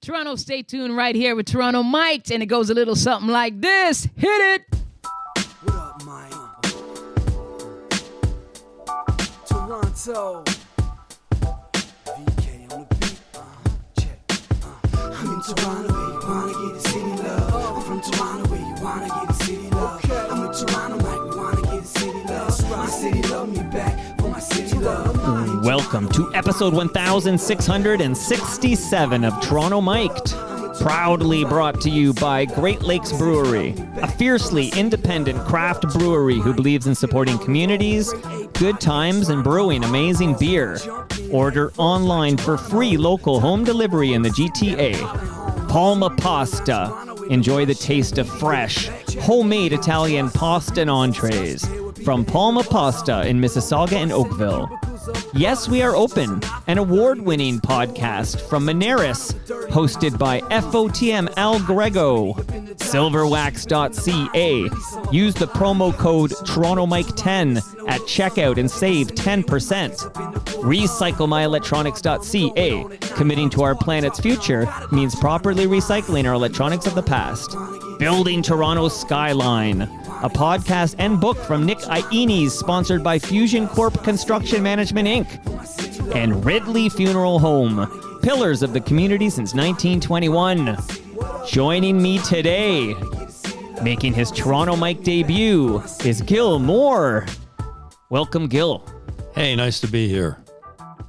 Toronto, stay tuned right here with Toronto Mike, and it goes a little something like this. Hit it! What up, Mike? Toronto. VK on the beat. Check. I'm in Toronto where you wanna get the city love. I'm from Toronto where you wanna get the city love. I'm in Toronto like we wanna get the city love. My city love me back for my city love. Welcome to episode 1667 of Toronto Mic'd. Proudly brought to you by Great Lakes Brewery, a fiercely independent craft brewery who believes in supporting communities, good times, and brewing amazing beer. Order online for free local home delivery in the GTA. Palma Pasta. Enjoy the taste of fresh, homemade Italian pasta and entrees from Palma Pasta in Mississauga and Oakville. Yes, We Are Open, an award-winning podcast from Moneris, hosted by FOTM Al Grego. Silverwax.ca. Use the promo code TorontoMike10 at checkout and save 10%. RecycleMyElectronics.ca. Committing to our planet's future means properly recycling our electronics of the past. Building Toronto's Skyline, a podcast and book from Nick Iones, sponsored by Fusion Corp Construction Management, Inc. And Ridley Funeral Home, pillars of the community since 1921. Joining me today, making his Toronto Mike debut, is Gill Moore. Welcome, Gill. Hey, nice to be here.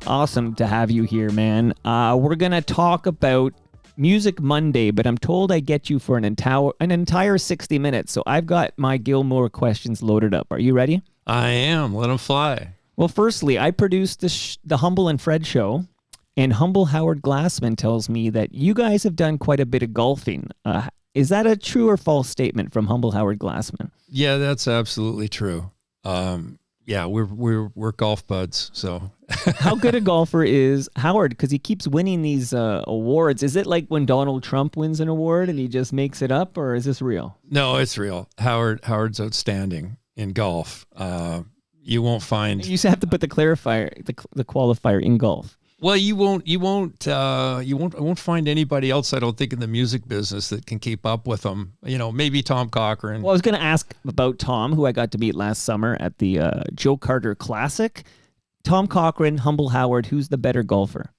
Awesome to have you here, man. We're going to talk about Music Monday, but I'm told I get you for an entire 60 minutes, so I've got my Gill Moore questions loaded up. Are you ready? I am. Let them fly. Well, firstly, I produced the Humble and Fred show, and Humble Howard Glassman tells me that you guys have done quite a bit of golfing. Is that a true or false statement from Humble Howard Glassman? Yeah, that's absolutely true. Yeah, we're golf buds. So, how good a golfer is Howard? Because he keeps winning these awards. Is it like when Donald Trump wins an award and he just makes it up, or is this real? No, it's real. Howard's outstanding in golf. You won't find. You have to put the qualifier in golf. Well, you won't find anybody else, I don't think, in the music business that can keep up with him. You know, maybe Tom Cochran. Well, I was going to ask about Tom, who I got to meet last summer at the Joe Carter Classic. Tom Cochran, Humble Howard, who's the better golfer?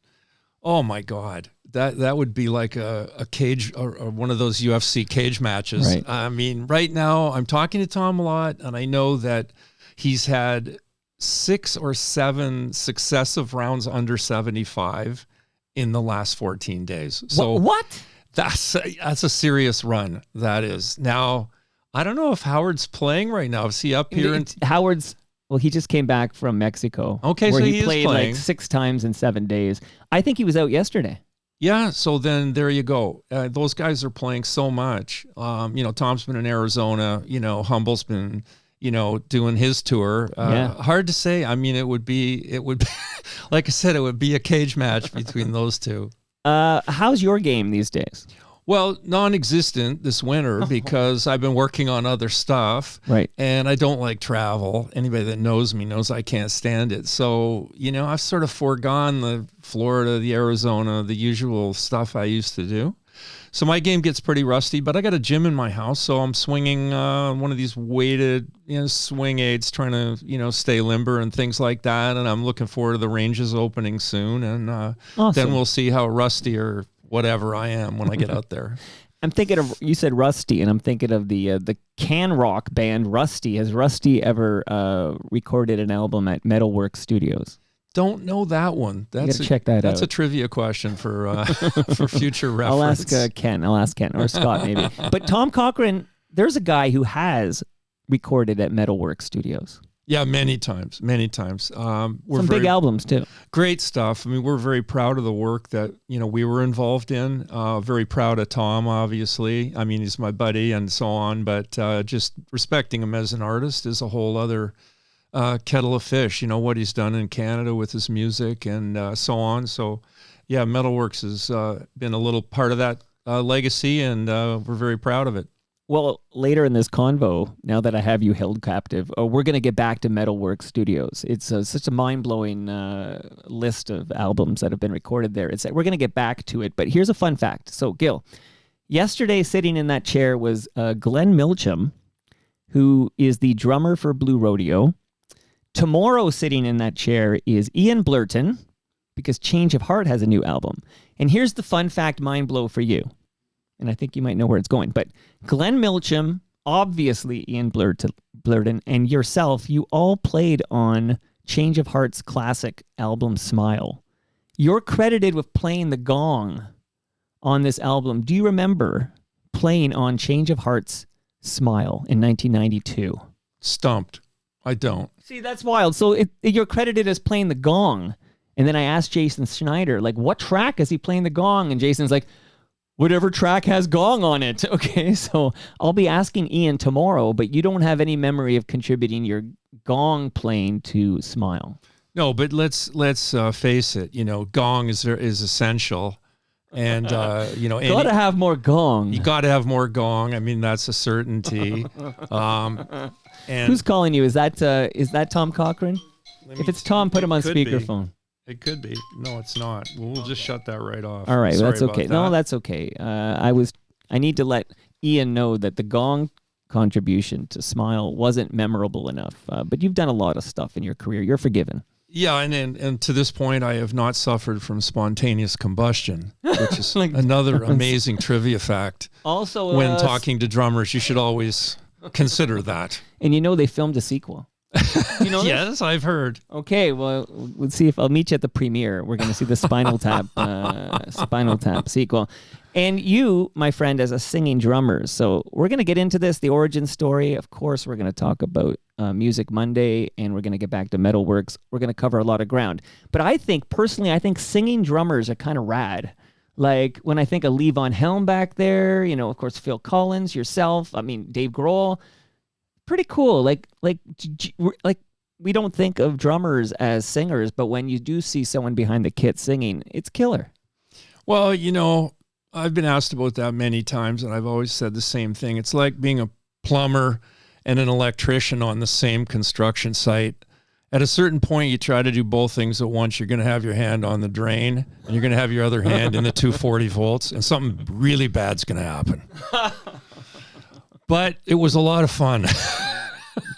Oh my God, that would be like a cage or one of those UFC cage matches. Right. I mean, right now I'm talking to Tom a lot, and I know that he's had 6 or 7 successive rounds under 75 in the last 14 days. So what? That's a serious run. That is. Now, I don't know if Howard's playing right now. Is he up here? Well, he just came back from Mexico. Okay, where so he played playing. like 6 times in 7 days. I think he was out yesterday. Yeah, so then there you go. Those guys are playing so much. Tom's been in Arizona. Humble's been doing his tour. Hard to say. I mean, it would be, like I said, it would be a cage match between those two. How's your game these days? Well, non-existent this winter because I've been working on other stuff. Right. And I don't like travel. Anybody that knows me knows I can't stand it. So, I've sort of foregone the Florida, the Arizona, the usual stuff I used to do. So my game gets pretty rusty, but I got a gym in my house, so I'm swinging one of these weighted swing aids, trying to stay limber and things like that. And I'm looking forward to the ranges opening soon, and awesome. Then we'll see how rusty or whatever I am when I get out there. I'm thinking of, you said Rusty, and I'm thinking of the can rock band Rusty. Has Rusty ever recorded an album at Metalworks Studios? Don't know that one. Check that out. That's a trivia question for future reference. I'll ask Ken or Scott maybe. But Tom Cochran, there's a guy who has recorded at Metalworks Studios. Yeah, many times. Some big albums too. Great stuff. I mean, we're very proud of the work that we were involved in. Very proud of Tom, obviously. I mean, he's my buddy and so on. But just respecting him as an artist is a whole other kettle of fish. What he's done in Canada with his music and so on. So, yeah, Metalworks has been a little part of that legacy, and we're very proud of it. Well, later in this convo, now that I have you held captive, we're going to get back to Metalworks Studios. It's such a mind-blowing list of albums that have been recorded there. We're going to get back to it, but here's a fun fact. So, Gill, yesterday sitting in that chair was Glenn Milcham, who is the drummer for Blue Rodeo. Tomorrow sitting in that chair is Ian Blurton, because Change of Heart has a new album. And here's the fun fact mind blow for you. And I think you might know where it's going. But Glenn Milcham, obviously Ian Blurton, and yourself, you all played on Change of Heart's classic album, Smile. You're credited with playing the gong on this album. Do you remember playing on Change of Heart's Smile in 1992? Stumped. I don't. See, that's wild. So you're credited as playing the gong. And then I asked Jason Schneider, like, what track is he playing the gong? And Jason's like, whatever track has gong on it. Okay, so I'll be asking Ian tomorrow, but you don't have any memory of contributing your gong playing to Smile. No, but let's face it. You know, gong is essential, and you know, Gotta have more gong. You got to have more gong. I mean, that's a certainty. And who's calling you? Is that Tom Cochran? If it's Tom, put him on speakerphone. It could be. No, it's not. We'll just shut that right off. All right, Sorry that's okay. about No, that. that's okay. I need to let Ian know that the gong contribution to Smile wasn't memorable enough. But you've done a lot of stuff in your career. You're forgiven. Yeah, and to this point, I have not suffered from spontaneous combustion, which is Like- another amazing trivia fact. Also, When talking to drummers, you should always consider that. and they filmed a sequel. You know this? Yes, I've heard. Okay, well, let's see if I'll meet you at the premiere. We're going to see the Spinal Tap sequel. And you, my friend, as a singing drummer. So we're going to get into this, the origin story. Of course, we're going to talk about Music Monday, and we're going to get back to Metalworks. We're going to cover a lot of ground. But I think singing drummers are kind of rad. Like when I think of Lee Von Helm back there, of course, Phil Collins, yourself, Dave Grohl. Pretty cool. Like we don't think of drummers as singers, but when you do see someone behind the kit singing, it's killer. Well, I've been asked about that many times, and I've always said the same thing. It's like being a plumber and an electrician on the same construction site. At a certain point, you try to do both things at once. You're going to have your hand on the drain, and you're going to have your other hand in the 240 volts, and something really bad's going to happen. But it was a lot of fun.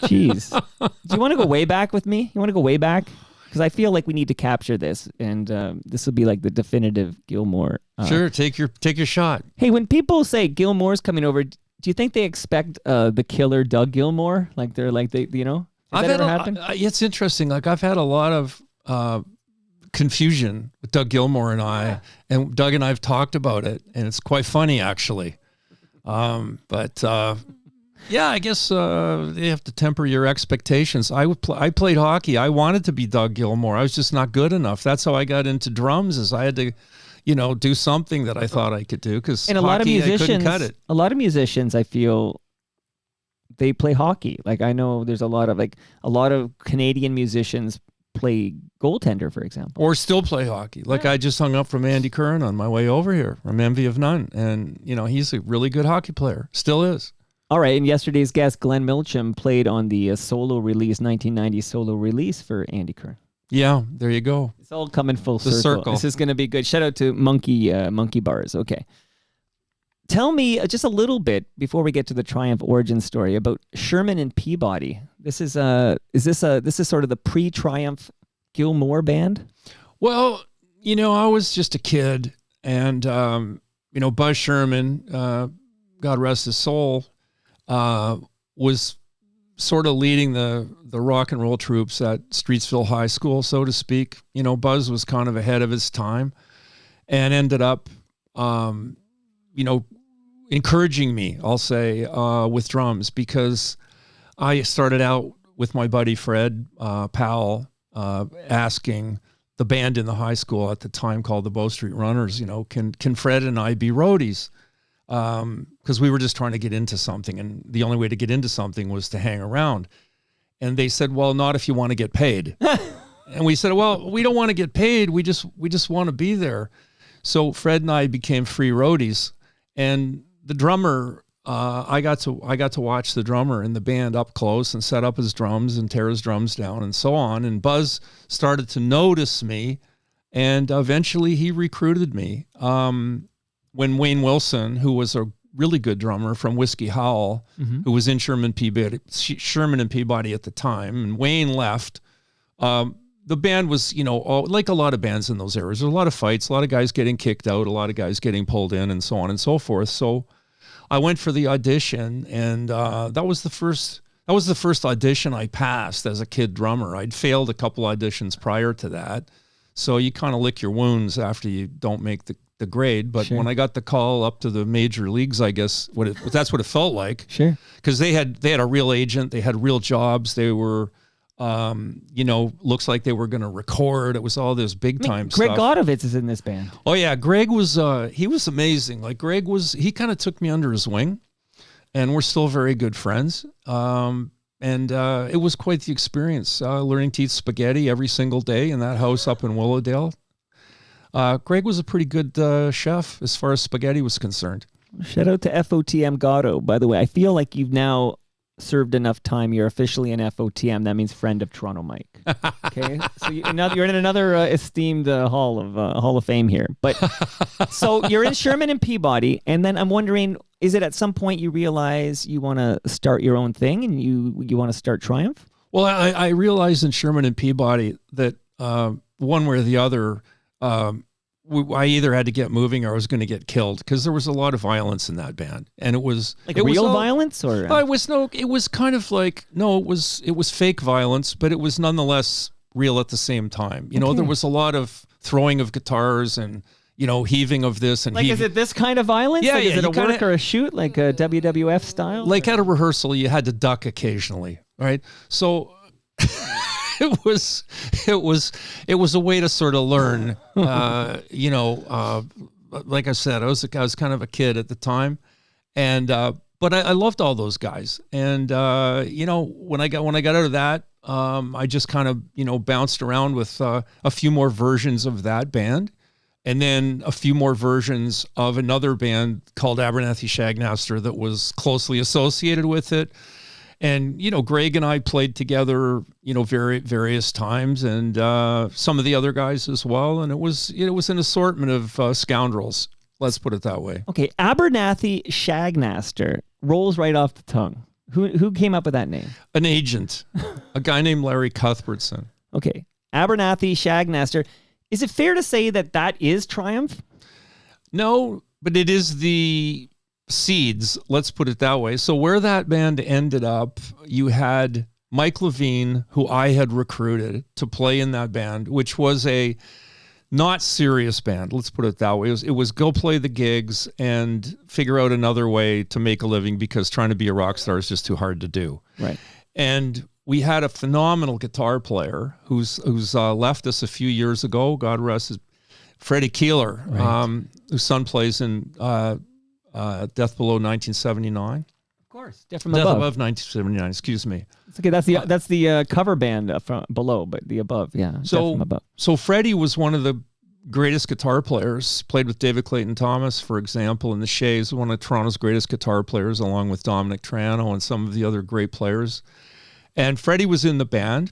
Jeez. Do you want to go way back with me? You want to go way back? Because I feel like we need to capture this, and this will be like the definitive Gilmore. Sure, take your shot. Hey, when people say Gilmore's coming over, do you think they expect the killer Doug Gilmore? Like they're like has that ever happened? It's interesting. Like I've had a lot of confusion with Doug Gilmore and I, and Doug and I have talked about it, and it's quite funny actually. Yeah, I guess they have to temper your expectations. I played hockey. I wanted to be Doug Gilmore. I was just not good enough. That's how I got into drums. Is I had to, do something that I thought I could do because a lot of musicians, I couldn't cut it. A lot of musicians, I feel, they play hockey. Like I know there's a lot of Canadian musicians play goaltender, for example, or still play hockey. Like I just hung up from Andy Curran on my way over here from Envy of None, and he's a really good hockey player. Still is. All right, and yesterday's guest, Glenn Milcham, played on the solo release, 1990 solo release for Andy Curran. Yeah, there you go. It's all coming full circle. This is going to be good. Shout out to Monkey Bars. Okay. Tell me just a little bit before we get to the Triumph origin story about Sherman and Peabody. This is sort of the pre-Triumph Gilmore band? Well, I was just a kid, and Buzz Sherman, God rest his soul, was sort of leading the rock and roll troops at Streetsville High School, so to speak. Buzz was kind of ahead of his time, and ended up, encouraging me, I'll say, with drums, because I started out with my buddy Fred Powell, asking the band in the high school at the time called the Bow Street Runners, can Fred and I be roadies? Because we were just trying to get into something, and the only way to get into something was to hang around. And they said, well, not if you want to get paid. And we said, well, we don't want to get paid. We just want to be there. So Fred and I became free roadies, and the drummer I got to watch the drummer in the band up close and set up his drums and tear his drums down and so on. And Buzz started to notice me, and eventually he recruited me. When Wayne Wilson, who was a really good drummer from Whiskey Howl, who was in Sherman and Peabody at the time, and Wayne left. The band was, like a lot of bands in those eras. There were a lot of fights, a lot of guys getting kicked out, a lot of guys getting pulled in, and so on and so forth. So I went for the audition, and that was the first audition I passed as a kid drummer. I'd failed a couple auditions prior to that, so you kind of lick your wounds after you don't make the grade. But when I got the call up to the major leagues, I guess that's what it felt like. Sure, because they had a real agent, they had real jobs, they were. Looks like they were going to record. It was all this big time stuff. Greg Godovitz is in this band. Oh yeah, Greg was he was amazing. Like he kind of took me under his wing, and we're still very good friends. And it was quite the experience, learning to eat spaghetti every single day in that house up in Willowdale. Greg was a pretty good chef as far as spaghetti was concerned. Shout out to FOTM Gatto, by the way. I feel like you've now served enough time. You're officially an FOTM. That means friend of Toronto Mike. Okay, so you're in another esteemed Hall of Fame here. But so you're in Sherman and Peabody, and then I'm wondering, is it at some point you realize you want to start your own thing and you want to start Triumph? Well, I realized in Sherman and Peabody that one way or the other, I either had to get moving or I was going to get killed, because there was a lot of violence in that band, and it was real violence, or it was kind of like it was fake violence, but it was nonetheless real at the same time. There was a lot of throwing of guitars and heaving of this and is it this kind of violence? Yeah, is it a work or a shoot, like a WWF style? Like at a rehearsal, you had to duck occasionally, right? So. It was a way to sort of learn, like I said, I was kind of a kid at the time, and but I loved all those guys, and when I got out of that, I just kind of bounced around with a few more versions of that band, and then a few more versions of another band called Abernathy Shagnaster that was closely associated with it. And, Greg and I played together, various times, and some of the other guys as well. And it was an assortment of scoundrels. Let's put it that way. Okay, Abernathy Shagnaster rolls right off the tongue. Who came up with that name? An agent, a guy named Larry Cuthbertson. Okay, Abernathy Shagnaster. Is it fair to say that is Triumph? No, but it is the seeds, let's put it that way. So where that band ended up, you had Mike Levine, who I had recruited to play in that band, which was a not serious band, let's put it that way. It was go play the gigs and figure out another way to make a living, because trying to be a rock star is just too hard to do. Right. And we had a phenomenal guitar player who's left us a few years ago, God rest his, Freddie Keeler, right. Whose son plays in Death Below 1979. Of course, Death Above 1979. Excuse me. It's okay. That's the cover band from below, but the above, yeah. So Freddie was one of the greatest guitar players. Played with David Clayton Thomas, for example, in the Shays. One of Toronto's greatest guitar players, along with Dominic Trano and some of the other great players. And Freddie was in the band,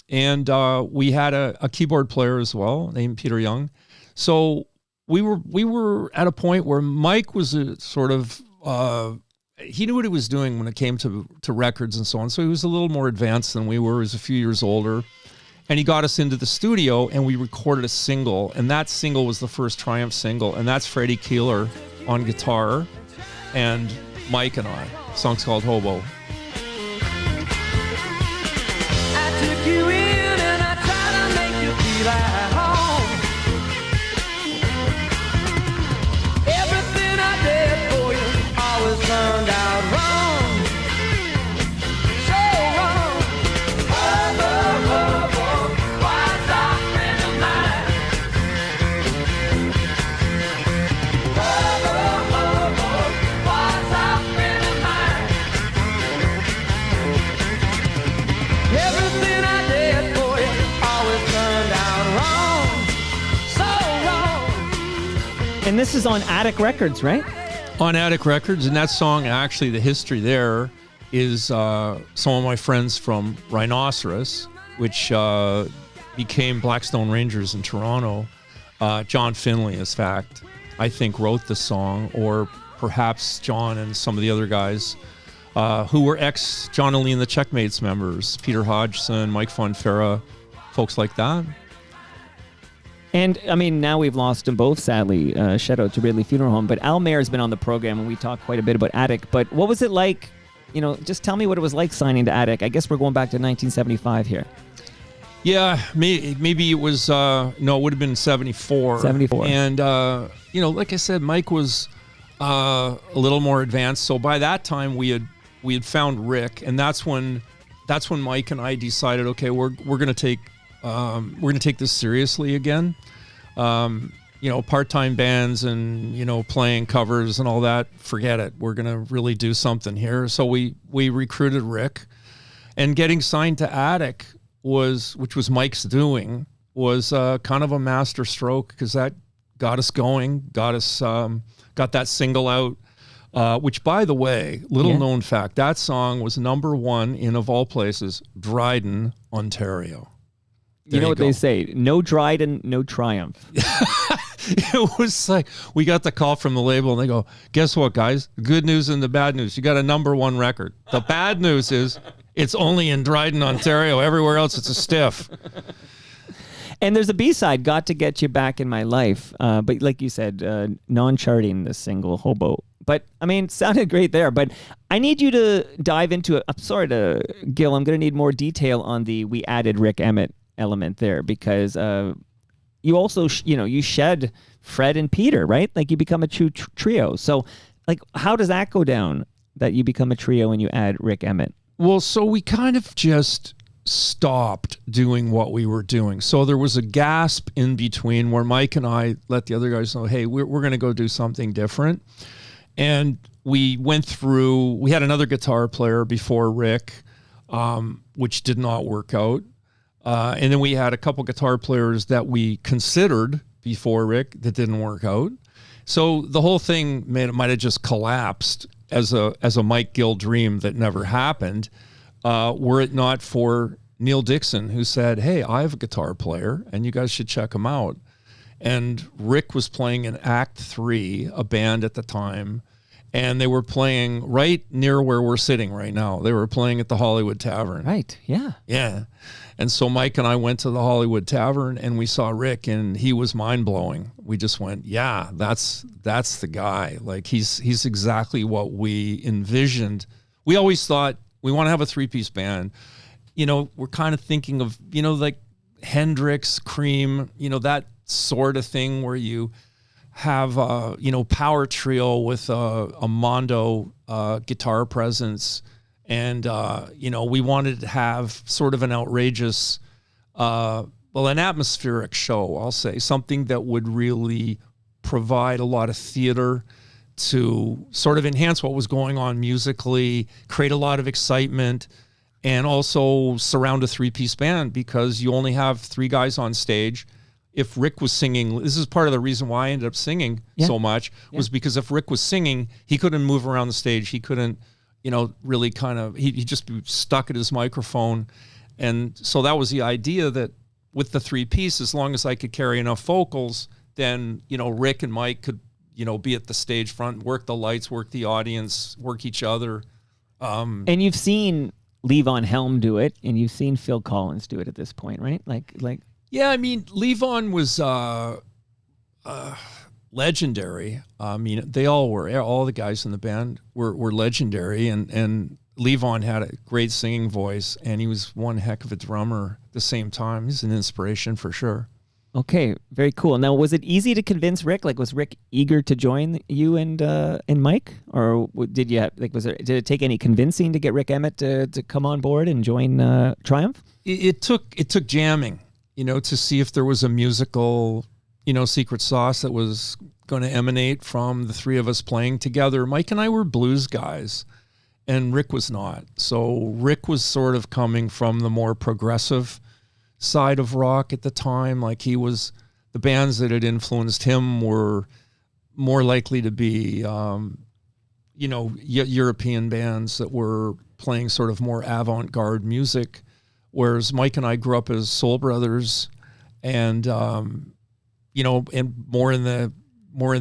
and we had a keyboard player as well named Peter Young. So we were at a point where Mike was a sort of he knew what he was doing when it came to records and so on. So he was a little more advanced than we were. He was a few years older, and he got us into the studio, and we recorded a single, and that single was the first Triumph single, and that's Freddie Keeler on guitar and Mike and I. The song's called Hobo. I took you in and I tried to make you feel at home. Everything I did for you always turned out wrong. So wrong. Oh, why's our friend of mine? Oh, why's our friend of mine? Everything I did for you always turned out wrong. So wrong. And this is on Attic Records, right? On Attic Records, and that song, actually, the history there is some of my friends from Rhinoceros, which became Blackstone Rangers in Toronto. John Finley, in fact, I think wrote the song, or perhaps John and some of the other guys who were ex-John and Lee and the Checkmates members, Peter Hodgson, Mike Fonfera, folks like that. And, I mean, now we've lost them both, sadly. Shout out to Ridley Funeral Home. But Al Mayer's been on the program, and we talked quite a bit about Attic. But what was it like, just tell me what it was like signing to Attic. I guess we're going back to 1975 here. Yeah, maybe it was, no, it would have been 74. 74. And, like I said, Mike was a little more advanced. So by that time, we had found Rick, and that's when Mike and I decided, okay, we're going to take this seriously again. Part-time bands and, playing covers and all that, forget it. We're going to really do something here. So we recruited Rick, and getting signed to Attic which was Mike's doing, was kind of a master stroke, because that got us going, got that single out, which, by the way, little known fact, that song was #1 in, of all places, Dryden, Ontario. You know what they say, no Dryden, no triumph. It was like, we got the call from the label, and they go, guess what, guys? The good news and the bad news. You got a #1 record. The bad news is it's only in Dryden, Ontario. Everywhere else, it's a stiff. And there's a B-side, Got to Get You Back in My Life. But like you said, non-charting, the single, Hobo. But, I mean, it sounded great there. But I need you to dive into it. I'm sorry to Gill. I'm going to need more detail on we added Rick Emmett element there, because you also, you shed Fred and Peter, right? Like, you become a true trio. So, like, how does that go down, that you become a trio and you add Rick Emmett? Well, so we kind of just stopped doing what we were doing. So there was a gasp in between where Mike and I let the other guys know, hey, we're going to go do something different. And we had another guitar player before Rick, which did not work out. And then we had a couple guitar players that we considered before Rick that didn't work out. So the whole thing might have just collapsed as a Mike Gill dream that never happened, were it not for Neil Dixon, who said, hey, I have a guitar player and you guys should check him out. And Rick was playing in Act 3, a band at the time, and they were playing right near where we're sitting right now. They were playing at the Hollywood Tavern. Right, yeah. Yeah. And so Mike and I went to the Hollywood Tavern, and we saw Rick, and he was mind-blowing. We just went, yeah, that's the guy. Like, he's exactly what we envisioned. We always thought, we want to have a 3-piece band. We're kind of thinking of, like Hendrix, Cream, that sort of thing, where you have, power trio with a Mondo guitar presence. And, we wanted to have sort of an outrageous, an atmospheric show, I'll say, something that would really provide a lot of theater to sort of enhance what was going on musically, create a lot of excitement, and also surround a 3-piece band, because you only have 3 guys on stage. If Rick was singing, this is part of the reason why I ended up singing so much, was because if Rick was singing, he couldn't move around the stage. He couldn't, really kind of, he'd just be stuck at his microphone. And so that was the idea, that with the 3-piece, as long as I could carry enough vocals, then, Rick and Mike could, be at the stage front, work the lights, work the audience, work each other. And you've seen Levon Helm do it, and you've seen Phil Collins do it at this point, right? Like. Yeah, I mean, Levon was legendary. I mean, they all were. All the guys in the band were legendary, and Levon had a great singing voice, and he was one heck of a drummer at the same time. He's an inspiration for sure. Okay, very cool. Now, was it easy to convince Rick? Like, was Rick eager to join you and Mike, or did you did it take any convincing to get Rick Emmett to come on board and join Triumph? It took jamming, to see if there was a musical, secret sauce that was going to emanate from the 3 of us playing together. Mike and I were blues guys, and Rick was not. So Rick was sort of coming from the more progressive side of rock at the time. Like, the bands that had influenced him were more likely to be, European bands that were playing sort of more avant-garde music, whereas Mike and I grew up as soul brothers, and and more in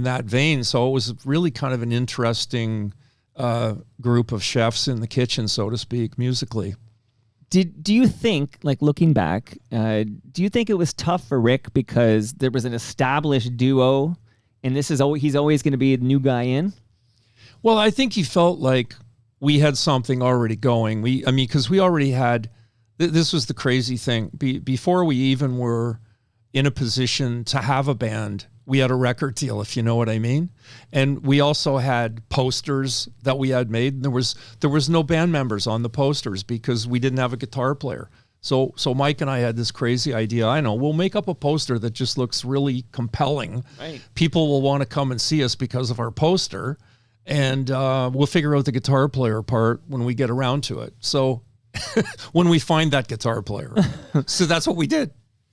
that vein. So it was really kind of an interesting group of chefs in the kitchen, so to speak, musically. Do you think, like looking back, do you think it was tough for Rick because there was an established duo, and he's always going to be the new guy in? Well, I think he felt like we had something already going. Because we already had. This was the crazy thing. Before we even were in a position to have a band, we had a record deal, if you know what I mean. And we also had posters that we had made. There was no band members on the posters because we didn't have a guitar player. So Mike and I had this crazy idea. I know, we'll make up a poster that just looks really compelling. Right. People will want to come and see us because of our poster. And we'll figure out the guitar player part when we get around to it. So when we find that guitar player. So that's what we did.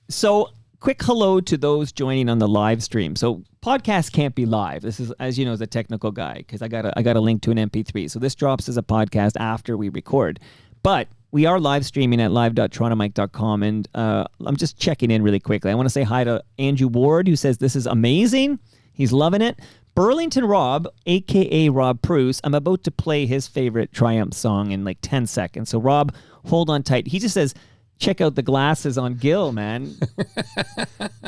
So quick hello to those joining on the live stream. So podcasts can't be live. This is, as you know, as a technical guy, because I got a link to an MP3. So this drops as a podcast after we record. But we are live streaming at live.torontomike.com, and I'm just checking in really quickly. I want to say hi to Andrew Ward, who says this is amazing. He's loving it. Burlington Rob, a.k.a. Rob Bruce, I'm about to play his favorite Triumph song in like 10 seconds. So Rob, hold on tight. He just says, check out the glasses on Gill, man.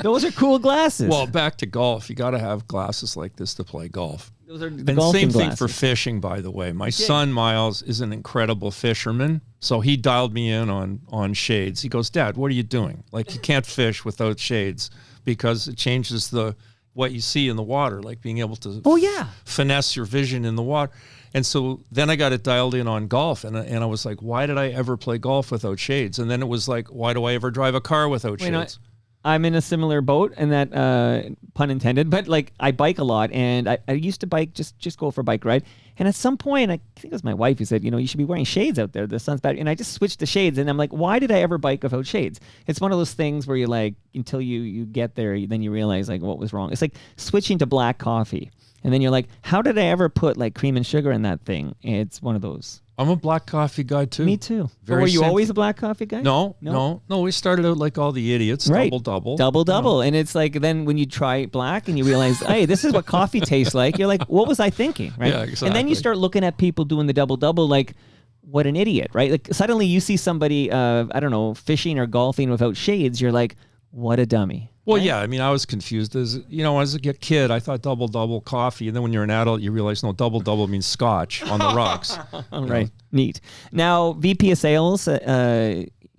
Those are cool glasses. Well, back to golf. You got to have glasses like this to play golf. Those are the and golfing same thing glasses. for fishing, by the way. My son, Miles, is an incredible fisherman. So he dialed me in on shades. He goes, Dad, what are you doing? Like, you can't fish without shades because it changes what you see in the water, like being able to finesse your vision in the water. And so then I got it dialed in on golf, and I was like, why did I ever play golf without shades? And then it was like, why do I ever drive a car without shades? I'm in a similar boat, and that pun intended, but like I bike a lot, and I used to bike, just go for a bike ride. And at some point, I think it was my wife who said, you should be wearing shades out there. The sun's bad. And I just switched to shades, and I'm like, why did I ever bike without shades? It's one of those things where you're like, until you get there, then you realize like what was wrong. It's like switching to black coffee. And then you're like, how did I ever put like cream and sugar in that thing? It's one of those. I'm a black coffee guy too. Me too. Were you always a black coffee guy? No. We started out like all the idiots, right. double. And it's like, then when you try black and you realize, hey, this is what coffee tastes like. You're like, what was I thinking? Right. Yeah, exactly. And then you start looking at people doing the double, like, what an idiot, right? Like suddenly you see somebody, I don't know, fishing or golfing without shades. You're like, what a dummy. Well, right? yeah, I mean, I was confused. As a kid, I thought double coffee. And then when you're an adult, you realize, no, double means scotch on the rocks. Right. Neat. Now, VP of Sales,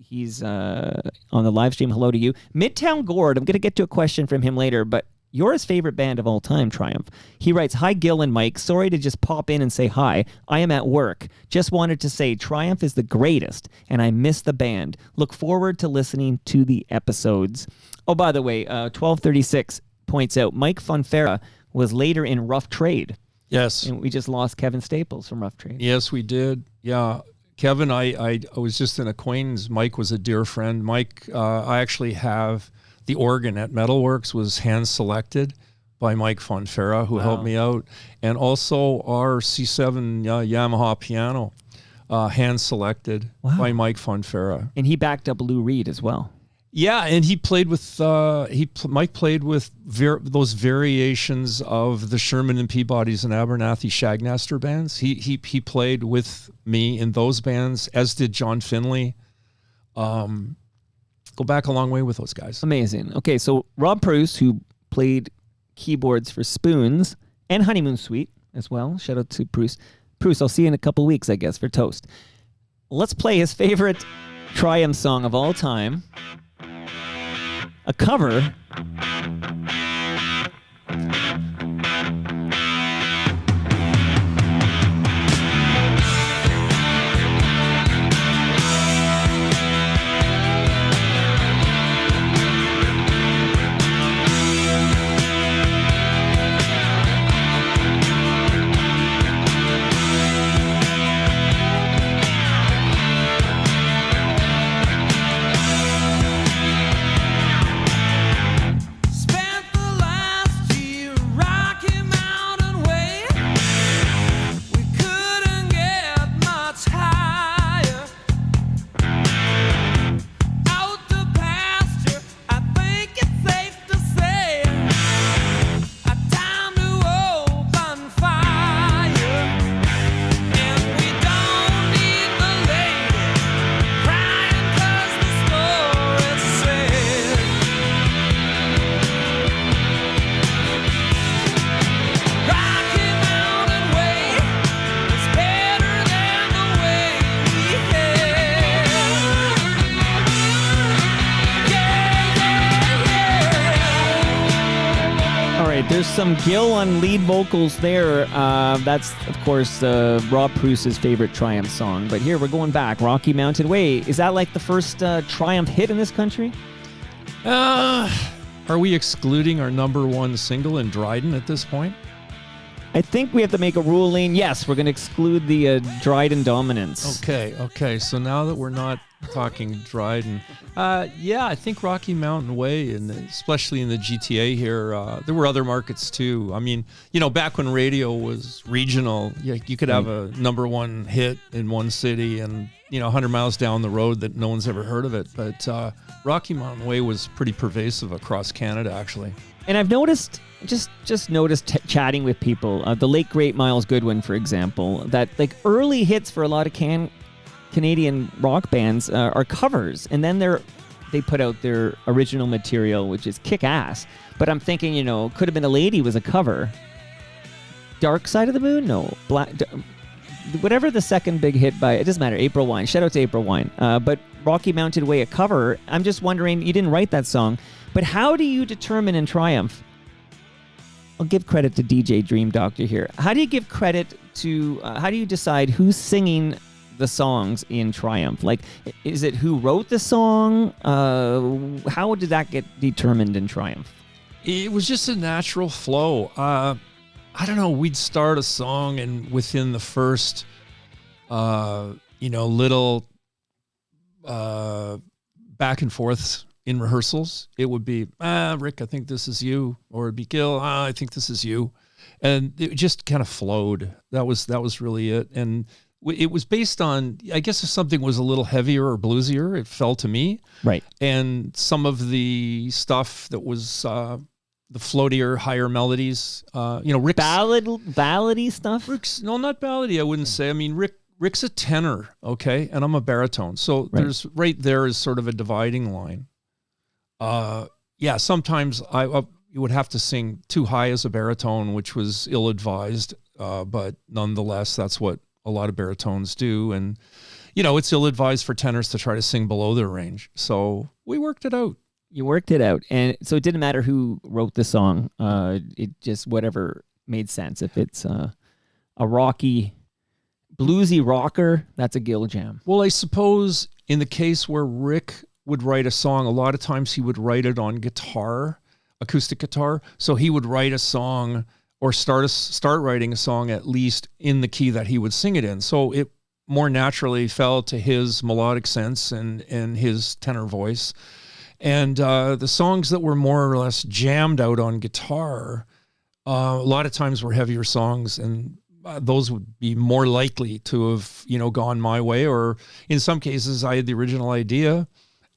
he's on the live stream. Hello to you. Midtown Gord, I'm going to get to a question from him later, but you're his favorite band of all time, Triumph. He writes, hi, Gill and Mike. Sorry to just pop in and say hi. I am at work. Just wanted to say Triumph is the greatest, and I miss the band. Look forward to listening to the episodes. Oh, by the way, 1236 points out Mike Fonfera was later in Rough Trade. Yes. And we just lost Kevin Staples from Rough Trade. Yes, we did. Yeah. Kevin, I was just an acquaintance. Mike was a dear friend. Mike, I actually have the organ at Metalworks was hand-selected by Mike Fonfera, who helped me out. And also our C7 Yamaha piano, hand-selected by Mike Fonfera. And he backed up Lou Reed as well. Yeah, and he played with Mike played with those variations of the Sherman and Peabody's and Abernathy Shagnaster bands. He played with me in those bands, as did John Finley. Go back a long way with those guys. Amazing. Okay, so Rob Bruce, who played keyboards for Spoons and Honeymoon Suite as well. Shout out to Bruce. Bruce, I'll see you in a couple weeks, I guess, for Toast. Let's play his favorite Triumph song of all time. A cover. Spent the last year rocking right, there's some Gill on lead vocals there. That's, of course, Rob Pruce's favorite Triumph song. But here, we're going back. Rocky Mountain Way. Is that like the first Triumph hit in this country? Are we excluding our number one single in Dryden at this point? I think we have to make a ruling. Yes, we're going to exclude the Dryden dominance. Okay. So now that we're not talking Dryden, I think Rocky Mountain Way, and especially in the GTA here, there were other markets too. I mean, back when radio was regional, you could have a number one hit in one city and 100 miles down the road that no one's ever heard of it. But Rocky Mountain Way was pretty pervasive across Canada, actually. And I've noticed, just noticed chatting with people, the late great Miles Goodwin, for example, that like early hits for a lot of Canadian rock bands are covers, and then they put out their original material, which is kick-ass. But I'm thinking, Could Have Been a Lady was a cover. Dark Side of the Moon? No. Whatever the second big hit by, it doesn't matter, April Wine. Shout out to April Wine. But Rocky Mountain Way, a cover. I'm just wondering, you didn't write that song, but how do you determine in Triumph? I'll give credit to DJ Dream Doctor here. How do you give credit to, how do you decide who's singing the songs in Triumph? Like, is it who wrote the song? How did that get determined in Triumph? It was just a natural flow. I don't know, we'd start a song and within the first, little back and forths in rehearsals, it would be, Rick, I think this is you. Or it'd be Gill, I think this is you. And it just kind of flowed. That was really it. And it was based on, I guess if something was a little heavier or bluesier, it fell to me. Right. And some of the stuff that was the floatier, higher melodies, Rick's... Ballady stuff? No, not ballady, I wouldn't say. I mean, Rick's a tenor, okay? And I'm a baritone. So there's right there is sort of a dividing line. Sometimes you would have to sing too high as a baritone, which was ill-advised. But nonetheless, that's what a lot of baritones do. And, it's ill-advised for tenors to try to sing below their range. So we worked it out. You worked it out. And so it didn't matter who wrote the song. It just, whatever made sense. If it's a rocky, bluesy rocker, that's a Gill jam. Well, I suppose in the case where Rick would write a song, a lot of times he would write it on guitar, acoustic guitar. So he would write a song or start writing a song at least in the key that he would sing it in. So it more naturally fell to his melodic sense and his tenor voice. And the songs that were more or less jammed out on guitar, a lot of times were heavier songs, and those would be more likely to have, gone my way. Or in some cases, I had the original idea,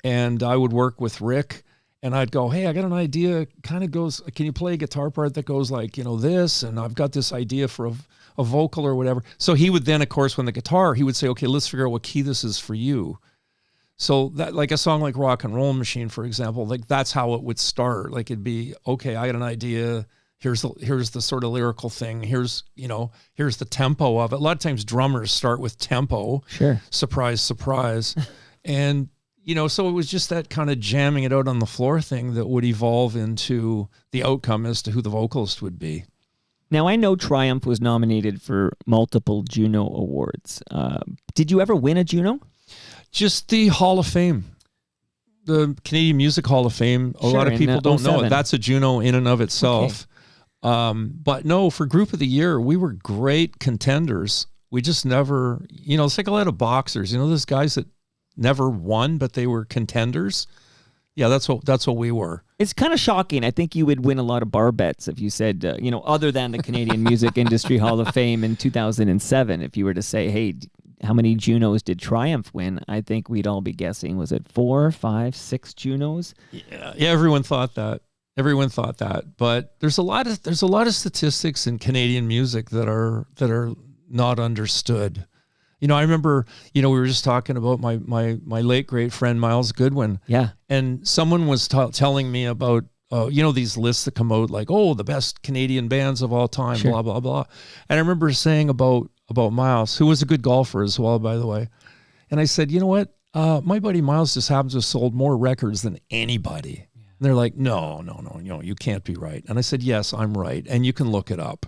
and I would work with Rick, and I'd go, hey, I got an idea, kind of goes, can you play a guitar part that goes like, this, and I've got this idea for a vocal or whatever. So he would then, of course, when the guitar, he would say, okay, let's figure out what key this is for you. So that, like a song like Rock and Roll Machine, for example, like that's how it would start. Like it'd be, okay, I got an idea. Here's the sort of lyrical thing. Here's the tempo of it. A lot of times drummers start with tempo. Sure. Surprise, surprise. And, so it was just that kind of jamming it out on the floor thing that would evolve into the outcome as to who the vocalist would be. Now, I know Triumph was nominated for multiple Juno Awards. Did you ever win a Juno? Just the Hall of Fame, the Canadian Music Hall of Fame. A lot of people don't know it. That's a Juno in and of itself. Okay. But no, for Group of the Year, we were great contenders. We just never, it's like a lot of boxers. Those guys that never won, but they were contenders. Yeah, that's what we were. It's kind of shocking. I think you would win a lot of bar bets if you said, other than the Canadian Music Industry Hall of Fame in 2007, if you were to say, hey, how many Junos did Triumph win? I think we'd all be guessing. Was it 4, 5, 6 Junos? Yeah, everyone thought that. But there's a lot of statistics in Canadian music that are not understood. I remember, we were just talking about my late great friend Miles Goodwin. Yeah. And someone was telling me about these lists that come out like, the best Canadian bands of all time, sure, blah blah blah. And I remember saying about Miles, who was a good golfer as well, by the way. And I said, you know what? My buddy Miles just happens to have sold more records than anybody. Yeah. And they're like, no, you can't be right. And I said, yes, I'm right. And you can look it up.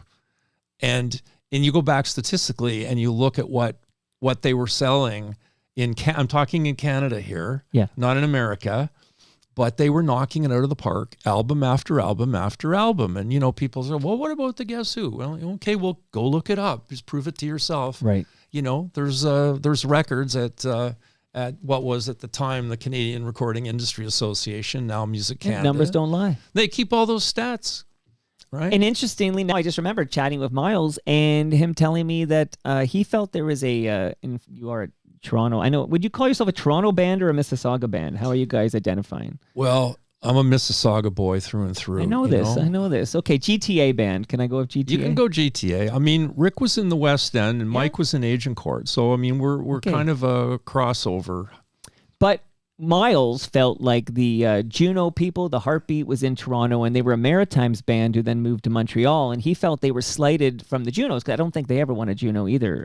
And you go back statistically and you look at what they were selling I'm talking in Canada here, not in America, but they were knocking it out of the park, album after album after album. And, people say, well, what about the Guess Who? Well, okay, well, go look it up. Just prove it to yourself. Right. There's records at what was at the time the Canadian Recording Industry Association, now Music Canada. Numbers don't lie. They keep all those stats, right? And interestingly, now I just remember chatting with Miles and him telling me that he felt there was and you are at Toronto. I know. Would you call yourself a Toronto band or a Mississauga band? How are you guys identifying? Well, I'm a Mississauga boy through and through. I know this. Okay, GTA band. Can I go with GTA? You can go GTA. I mean, Rick was in the West End and Mike was in Agincourt. So, I mean, we're kind of a crossover. But Miles felt like the Juno people, the Heartbeat, was in Toronto, and they were a Maritimes band who then moved to Montreal, and he felt they were slighted from the Junos, because I don't think they ever won a Juno either,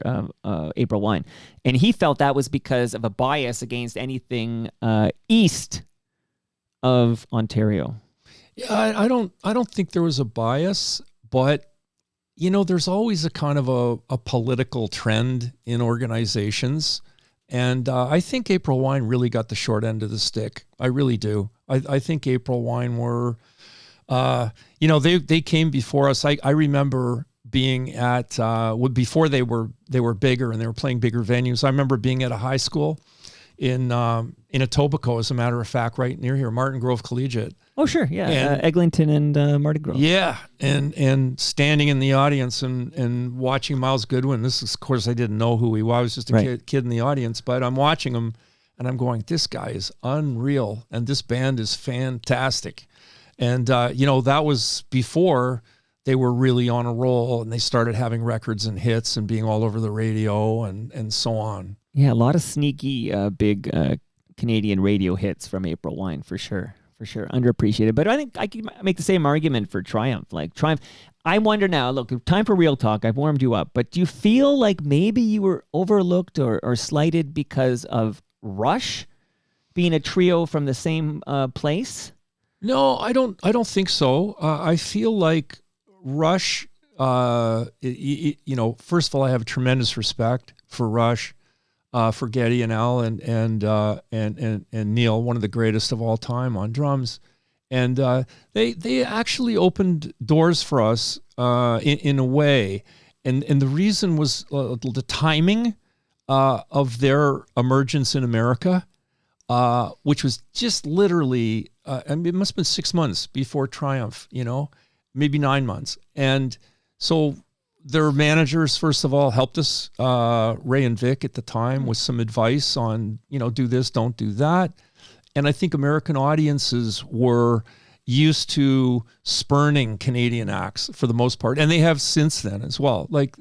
April Wine. And he felt that was because of a bias against anything east of Ontario. Yeah, I don't think there was a bias, but there's always a kind of a political trend in organizations. And I think April Wine really got the short end of the stick. I really do. I think April Wine were, they came before us. I remember being at before they were bigger and they were playing bigger venues. I remember being at a high school in Etobicoke, as a matter of fact, right near here, Martin Grove Collegiate. Oh, sure, yeah, and, Eglinton and Martin Grove. Yeah, and standing in the audience and watching Miles Goodwin. This is, of course, I didn't know who he was. I was just a kid in the audience, but I'm watching him, and I'm going, this guy is unreal, and this band is fantastic. And, that was before they were really on a roll, and they started having records and hits and being all over the radio and so on. Yeah, a lot of sneaky, big Canadian radio hits from April Wine, for sure. For sure, underappreciated. But I think I can make the same argument for Triumph. Like Triumph, I wonder now, look, time for real talk. I've warmed you up. But do you feel like maybe you were overlooked or slighted because of Rush being a trio from the same place? No, I don't think so. I feel like Rush, first of all, I have tremendous respect for Rush. For Geddy and Al and Neil, one of the greatest of all time on drums, and they actually opened doors for us in a way, and the reason was the timing of their emergence in America, which was just literally, it must have been 6 months before Triumph, maybe 9 months, and so. Their managers, first of all, helped us, Ray and Vic at the time, with some advice on, do this, don't do that. And I think American audiences were used to spurning Canadian acts for the most part. And they have since then as well. Like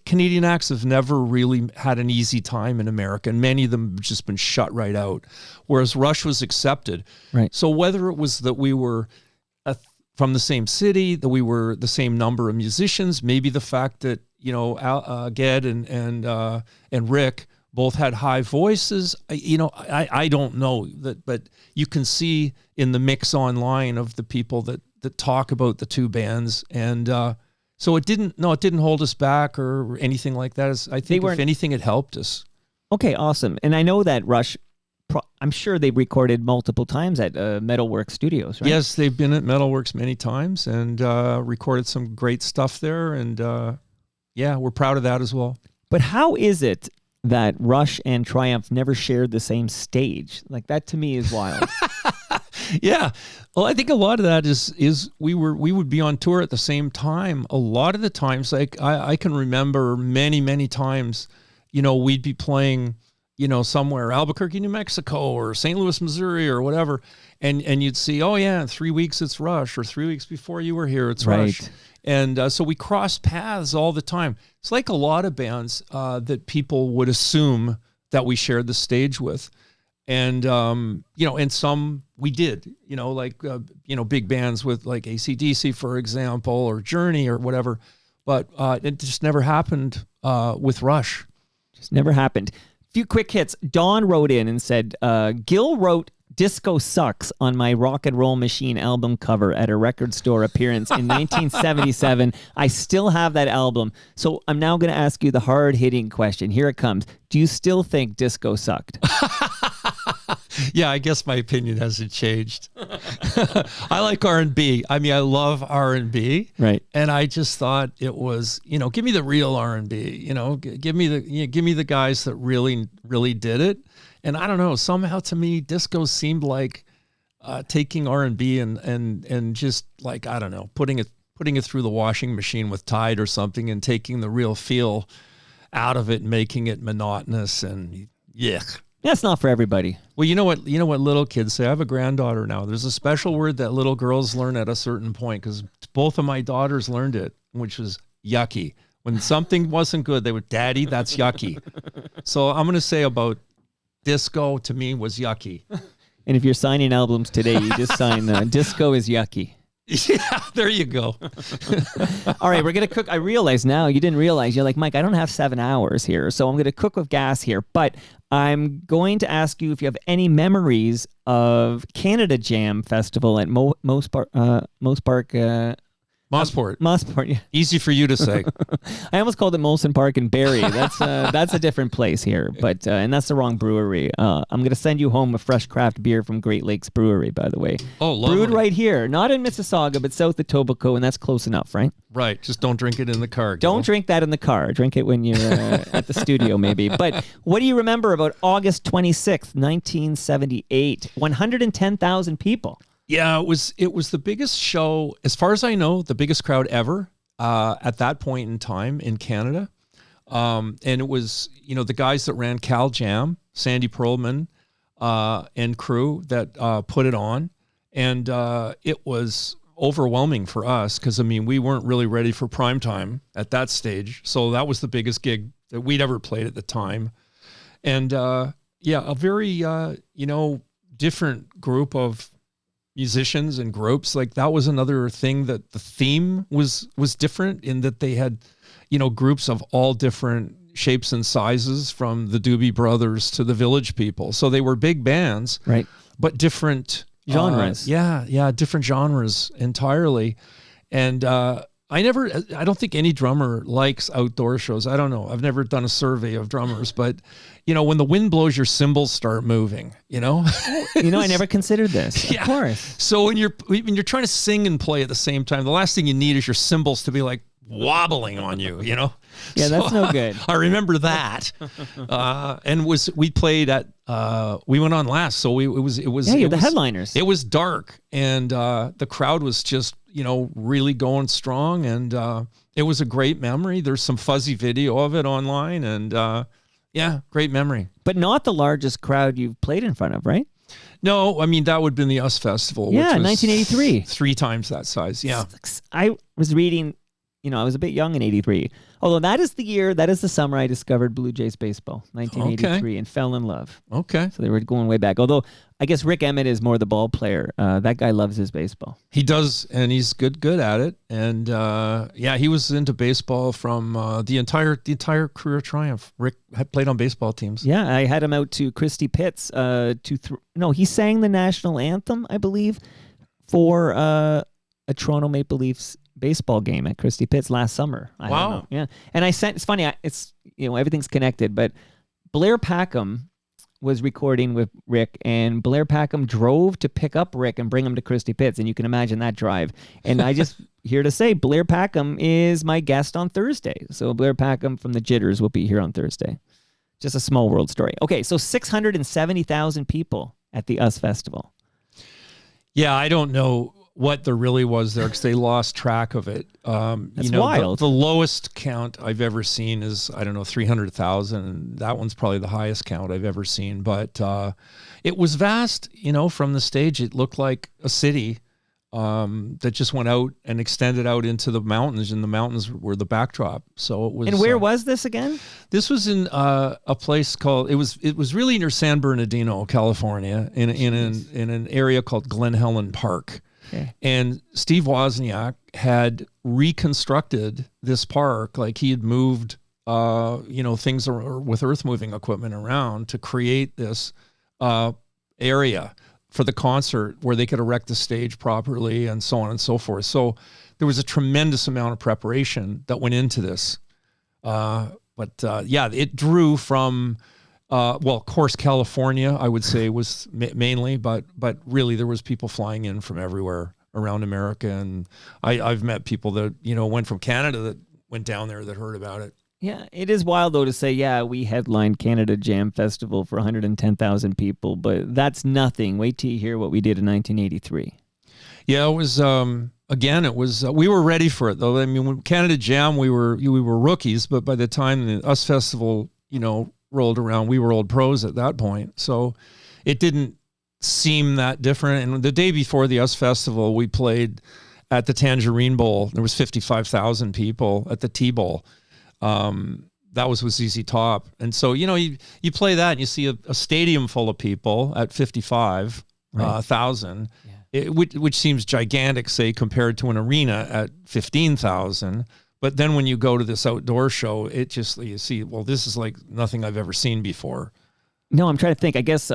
Canadian acts have never really had an easy time in America, and many of them have just been shut right out. Whereas Rush was accepted. Right. So whether it was that we were from the same city, that we were the same number of musicians, maybe the fact that, Ged and Rick both had high voices, I don't know that, but you can see in the mix online of the people that talk about the two bands. And so it didn't hold us back or anything like that. I think if anything, it helped us. Okay, awesome. And I know that Rush, I'm sure they recorded multiple times at Metalworks Studios, right? Yes, they've been at Metalworks many times and recorded some great stuff there. And we're proud of that as well. But how is it that Rush and Triumph never shared the same stage? Like, that to me is wild. Yeah. Well, I think a lot of that is we would be on tour at the same time. A lot of the times, like I can remember many times, we'd be playing somewhere, Albuquerque, New Mexico, or St. Louis, Missouri, or whatever, and you'd see, oh yeah, in 3 weeks it's Rush, or 3 weeks before you were here, it's Rush. And so we cross paths all the time. It's like a lot of bands that people would assume that we shared the stage with. And, and some we did, big bands with like AC/DC, for example, or Journey or whatever. But it just never happened with Rush. Just never happened. Few quick hits. Dawn wrote in and said, Gill wrote Disco Sucks on my Rock and Roll Machine album cover at a record store appearance in 1977. I still have that album. So I'm now going to ask you the hard-hitting question. Here it comes. Do you still think disco sucked? Yeah, I guess my opinion hasn't changed. I like R&B. I mean, I love R&B. Right. And I just thought it was, give me the real R&B, give me the guys that really, really did it. And I don't know, somehow to me, disco seemed like taking R&B and just like, I don't know, putting it through the washing machine with Tide or something and taking the real feel out of it and making it monotonous and yuck. That's not for everybody. Well, you know what little kids say? I have a granddaughter now. There's a special word that little girls learn at a certain point because both of my daughters learned it, which was yucky. When something wasn't good, they would, Daddy, that's yucky. So I'm going to say about disco to me was yucky. And if you're signing albums today, you just sign disco is yucky. Yeah, there you go. All right, we're going to cook. I realize now, you didn't realize, you're like, Mike, I don't have 7 hours here, so I'm going to cook with gas here. But I'm going to ask you if you have any memories of Canada Jam Festival at Mosport. Mosport, yeah. Easy for you to say. I almost called it Molson Park in Barrie. That's a different place here, but and that's the wrong brewery. I'm going to send you home a fresh craft beer from Great Lakes Brewery, by the way. Oh, lovely. Brewed right here, not in Mississauga, but south of Etobicoke, and that's close enough, right? Right. Just don't drink it in the car. Don't drink that in the car. Drink it when you're at the studio, maybe. But what do you remember about August 26th, 1978? 110,000 people. Yeah, it was the biggest show, as far as I know, the biggest crowd ever at that point in time in Canada. And it was, the guys that ran Cal Jam, Sandy Perlman and crew that put it on. And it was overwhelming for us because, we weren't really ready for prime time at that stage. So that was the biggest gig that we'd ever played at the time. And a very, different group of musicians and groups. Like that was another thing, that the theme was different in that they had, groups of all different shapes and sizes, from the Doobie Brothers to the Village People. So they were big bands, right? But different genres. Different genres entirely. And I don't think any drummer likes outdoor shows. I don't know. I've never done a survey of drummers, but when the wind blows, your cymbals start moving, I never considered this. Yeah. Of course. So when you're trying to sing and play at the same time, the last thing you need is your cymbals to be like wobbling on you, Yeah, so, that's no good. I remember that. We played at, we went on last. So it was the headliners. It was dark and the crowd was just, really going strong. And it was a great memory. There's some fuzzy video of it online and great memory. But not the largest crowd you've played in front of, right? No, that would have been the US Festival. Yeah, which was 1983. 3 times that size. Yeah. I was reading, I was a bit young in 83. Although that is the summer I discovered Blue Jays baseball, 1983, and fell in love. Okay. So they were going way back. Although I guess Rick Emmett is more the ball player. That guy loves his baseball. He does, and he's good at it. And he was into baseball from the entire career of Triumph. Rick had played on baseball teams. Yeah, I had him out to Christie Pitts he sang the national anthem, I believe, for a Toronto Maple Leafs baseball game at Christie Pitts last summer. I don't know. Yeah. And it's funny, everything's connected, but Blair Packham was recording with Rick, and Blair Packham drove to pick up Rick and bring him to Christie Pitts, and you can imagine that drive. And I just here to say Blair Packham is my guest on Thursday. So Blair Packham from the Jitters will be here on Thursday. Just a small world story. Okay, so 670,000 people at the US Festival. Yeah, I don't know what there really was there because they lost track of it. That's wild. The lowest count I've ever seen is, 300,000. That one's probably the highest count I've ever seen. But it was vast, from the stage. It looked like a city that just went out and extended out into the mountains, and the mountains were the backdrop. So it was. And where was this again? This was in a place called. It was really near San Bernardino, California, in an area called Glen Helen Park. Okay. And Steve Wozniak had reconstructed this park, like he had moved, things with earth moving equipment around to create this area for the concert where they could erect the stage properly and so on and so forth. So there was a tremendous amount of preparation that went into this. Yeah, it drew from, of course, California, I would say, was mainly, but really there was people flying in from everywhere around America. And I've met people that, went from Canada that went down there that heard about it. Yeah, it is wild, though, to say, yeah, we headlined Canada Jam Festival for 110,000 people, but that's nothing. Wait till you hear what we did in 1983. Yeah, it was, again, it was, we were ready for it, though. I mean, when Canada Jam, we were rookies, but by the time the US Festival, rolled around, we were old pros at that point. So it didn't seem that different. And the day before the US Festival, we played at the Tangerine Bowl. There was 55,000 people at the T-Bowl. That was with ZZ Top. And so, you play that and you see a stadium full of people at 55,000, which seems gigantic, say, compared to an arena at 15,000. But then when you go to this outdoor show, you see, well, this is like nothing I've ever seen before. No, I'm trying to think. I guess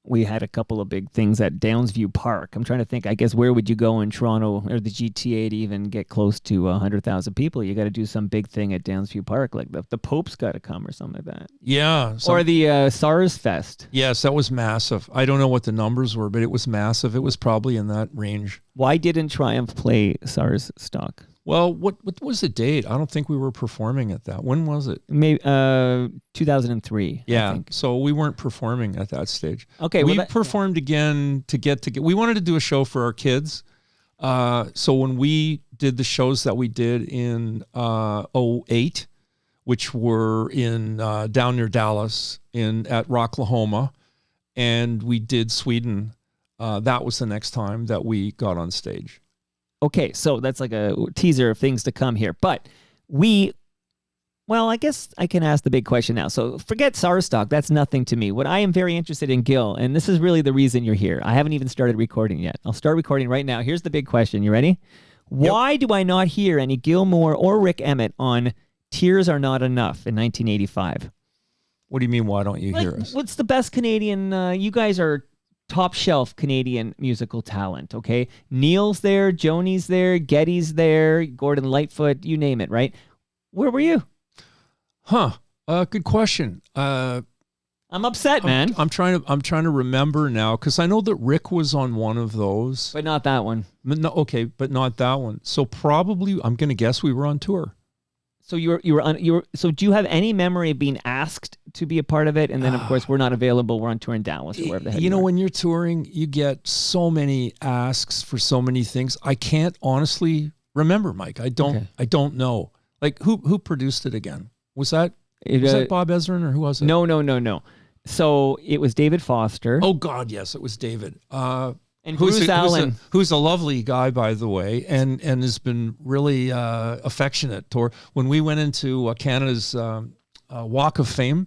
we had a couple of big things at Downsview Park. I'm trying to think, I guess, where would you go in Toronto or the GTA to even get close to 100,000 people? You got to do some big thing at Downsview Park, like the Pope's got to come or something like that. Yeah. Or the SARS Fest. Yes, that was massive. I don't know what the numbers were, but it was massive. It was probably in that range. Why didn't Triumph play SARS stock? Well, what was the date? I don't think we were performing at that. When was it? Maybe 2003. Yeah, I think. So we weren't performing at that stage. Okay, we performed again to get. We wanted to do a show for our kids. So when we did the shows that we did in 2008, which were in down near Dallas at Rocklahoma, and we did Sweden, that was the next time that we got on stage. Okay, so that's like a teaser of things to come here. But I guess I can ask the big question now. So forget SARS stock. That's nothing to me. What I am very interested in, Gill, and this is really the reason you're here. I haven't even started recording yet. I'll start recording right now. Here's the big question. You ready? Yep. Why do I not hear any Gil Moore or Rick Emmett on Tears Are Not Enough in 1985? What do you mean, why don't you hear us? What's the best Canadian? You guys are top shelf Canadian musical talent, okay? Neil's there, Joni's there, Getty's there, Gordon Lightfoot, you name it, right? Where were you? Good question. I'm upset, man. I'm trying to remember now, because I know that Rick was on one of those. But not that one. No, okay, but not that one. So probably, I'm going to guess we were on tour. So so do you have any memory of being asked to be a part of it? And then, of course, we're not available. We're on tour in Dallas or wherever the heck. When you're touring, you get so many asks for so many things. I can't honestly remember, Mike. I don't know. Like, who produced it again? Was that Bob Ezrin or who was it? No. So it was David Foster. Oh God, yes, it was David. And Bruce Allen, who's a lovely guy, by the way, and has been really affectionate toward. When we went into Canada's Walk of Fame,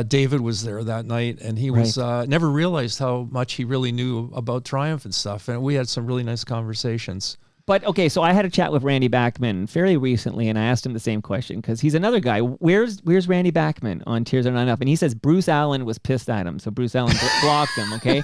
David was there that night, and he was never realized how much he really knew about Triumph and stuff, and we had some really nice conversations. But, okay, so I had a chat with Randy Bachman fairly recently, and I asked him the same question, because he's another guy. Where's Randy Bachman on Tears Are Not Enough? And he says Bruce Allen was pissed at him, so Bruce Allen blocked him, okay?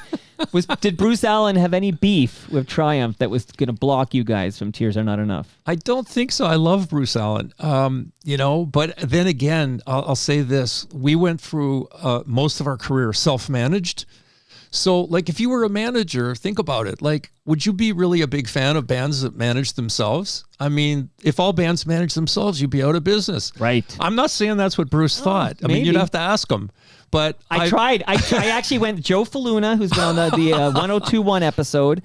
Did Bruce Allen have any beef with Triumph that was going to block you guys from Tears Are Not Enough? I don't think so. I love Bruce Allen, but then again, I'll say this. We went through most of our career self-managed. So, like, if you were a manager, think about it. Like, would you be really a big fan of bands that manage themselves? I mean, if all bands manage themselves, you'd be out of business. Right. I'm not saying that's what Bruce thought. I mean, you'd have to ask him. But I tried. I actually went. Joe Faluna, who's been on the 1021 episode,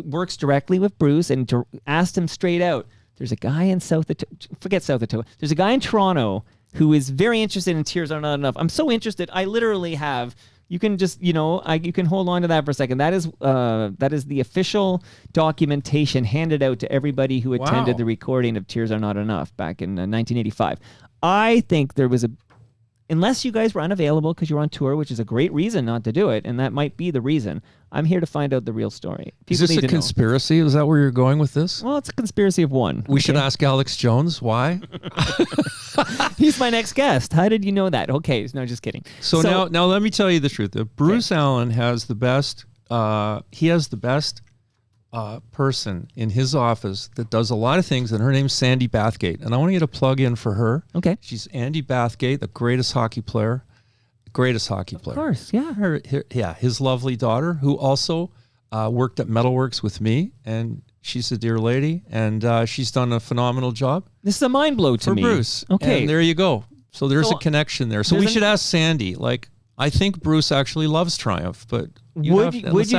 works directly with Bruce, and asked him straight out. There's a guy in forget South Ottawa. There's a guy in Toronto who is very interested in Tears Are Not Enough. I'm so interested. I literally have. You can just, you can hold on to that for a second. That is the official documentation handed out to everybody who attended the recording of Tears Are Not Enough back in 1985. I think there was unless you guys were unavailable because you're on tour, which is a great reason not to do it, and that might be the reason, I'm here to find out the real story. Is People this need a to know. conspiracy? Is that where you're going with this? Well, it's a conspiracy of one. We should ask Alex Jones why. He's my next guest. How did you know that? Okay, no, just kidding. So now let me tell you the truth. Bruce Allen has the best. He has the best person in his office that does a lot of things, and her name's Sandy Bathgate. And I want to get a plug in for her. Okay. She's Andy Bathgate, the greatest hockey player. Of course, yeah. His lovely daughter, who also worked at Metalworks with me, and she's a dear lady, and she's done a phenomenal job. This is a mind blow to for me. Bruce. Okay. And there you go. So there's a connection there. So we there's should ask Sandy. Like, I think Bruce actually loves Triumph, but Would you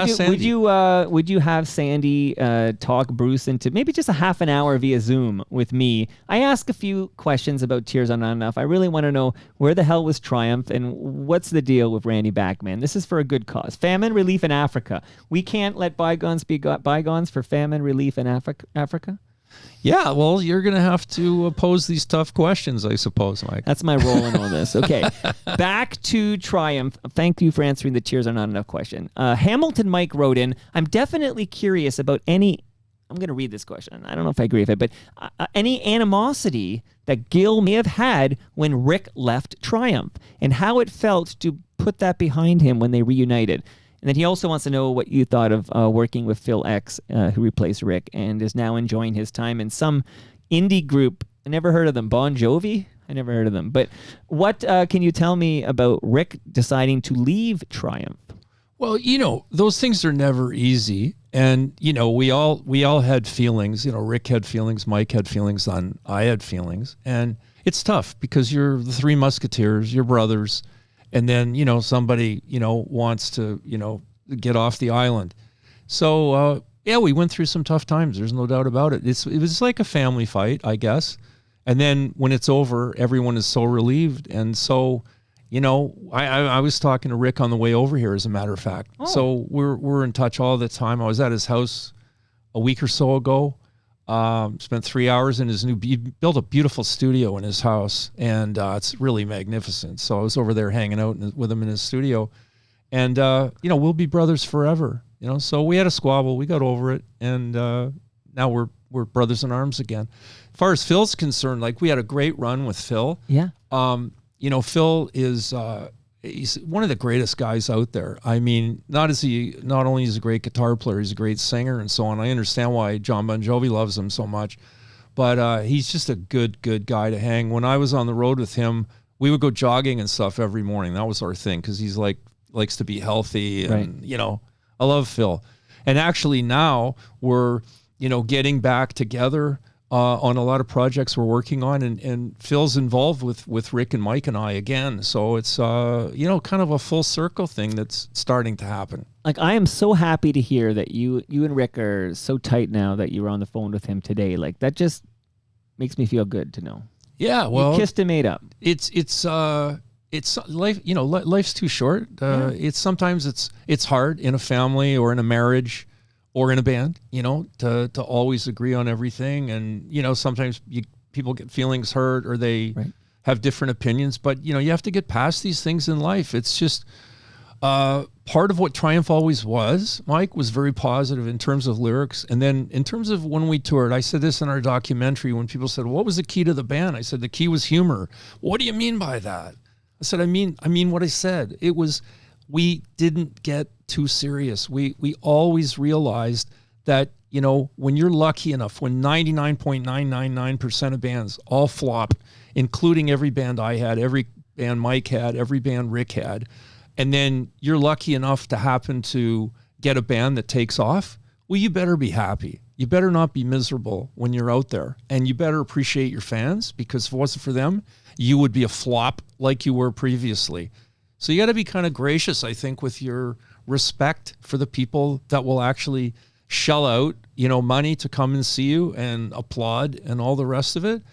have Sandy talk Bruce into maybe just a half an hour via Zoom with me? I ask a few questions about Tears Are Not Enough. I really want to know where the hell was Triumph and what's the deal with Randy Bachman. This is for a good cause. Famine relief in Africa. We can't let bygones be bygones for famine relief in Africa. Yeah, well, you're going to have to pose these tough questions, I suppose, Mike. That's my role in all this. Okay, back to Triumph. Thank you for answering the Tears Are Not Enough question. Hamilton Mike wrote in, I'm definitely curious about any, I'm going to read this question. I don't know if I agree with it, but any animosity that Gill may have had when Rick left Triumph and how it felt to put that behind him when they reunited. And then he also wants to know what you thought of working with Phil X, who replaced Rick and is now enjoying his time in some indie group. I never heard of them. Bon Jovi? I never heard of them. But what can you tell me about Rick deciding to leave Triumph? Well, those things are never easy. And, we all had feelings. Rick had feelings, Mike had feelings, I had feelings. And it's tough because you're the Three Musketeers, you're brothers. And then, somebody, wants to, get off the island. So, we went through some tough times. There's no doubt about it. It was like a family fight, I guess. And then when it's over, everyone is so relieved. And so, I was talking to Rick on the way over here, as a matter of fact. Oh. So we're in touch all the time. I was at his house a week or so ago. Spent 3 hours in he built a beautiful studio in his house, and it's really magnificent. So I was over there hanging out with him in his studio, and we'll be brothers forever. So we had a squabble, we got over it, and now we're brothers in arms again. As far as Phil's concerned, like, we had a great run with Phil. Yeah. Phil is he's one of the greatest guys out there. I mean, not only is he a great guitar player, he's a great singer and so on. I understand why John Bon Jovi loves him so much, but he's just a good guy to hang. When I was on the road with him, we would go jogging and stuff every morning. That was our thing, because he's likes to be healthy, and right. I love Phil. And actually now we're getting back together on a lot of projects we're working on, and Phil's involved with Rick and Mike and I again. So it's, kind of a full circle thing that's starting to happen. Like, I am so happy to hear that you and Rick are so tight now that you were on the phone with him today. Like, that just makes me feel good to know. Yeah, well, you kissed and made up. It's life, life's too short. Sometimes it's hard in a family or in a marriage or in a band, to always agree on everything. And, sometimes people get feelings hurt, or they have different opinions, but, you have to get past these things in life. It's just part of what Triumph always was. Mike was very positive in terms of lyrics. And then in terms of when we toured, I said this in our documentary, when people said, what was the key to the band? I said, the key was humor. What do you mean by that? I said, I mean what I said. It was, we didn't get too serious. We always realized that, when you're lucky enough, when 99.999% of bands all flop, including every band I had, every band Mike had, every band Rick had, and then you're lucky enough to happen to get a band that takes off, well, you better be happy. You better not be miserable when you're out there, and you better appreciate your fans, because if it wasn't for them, you would be a flop like you were previously. So you got to be kind of gracious, I think, with your respect for the people that will actually shell out, money to come and see you and applaud and all the rest of it.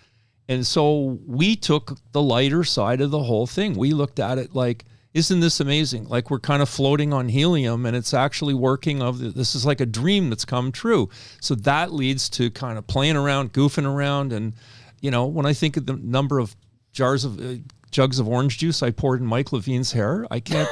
And so we took the lighter side of the whole thing. We looked at it like, isn't this amazing? Like, we're kind of floating on helium, and it's actually working. This is like a dream that's come true. So that leads to kind of playing around, goofing around. And, when I think of the number of jars of jugs of orange juice I poured in Mike Levine's hair. I can't,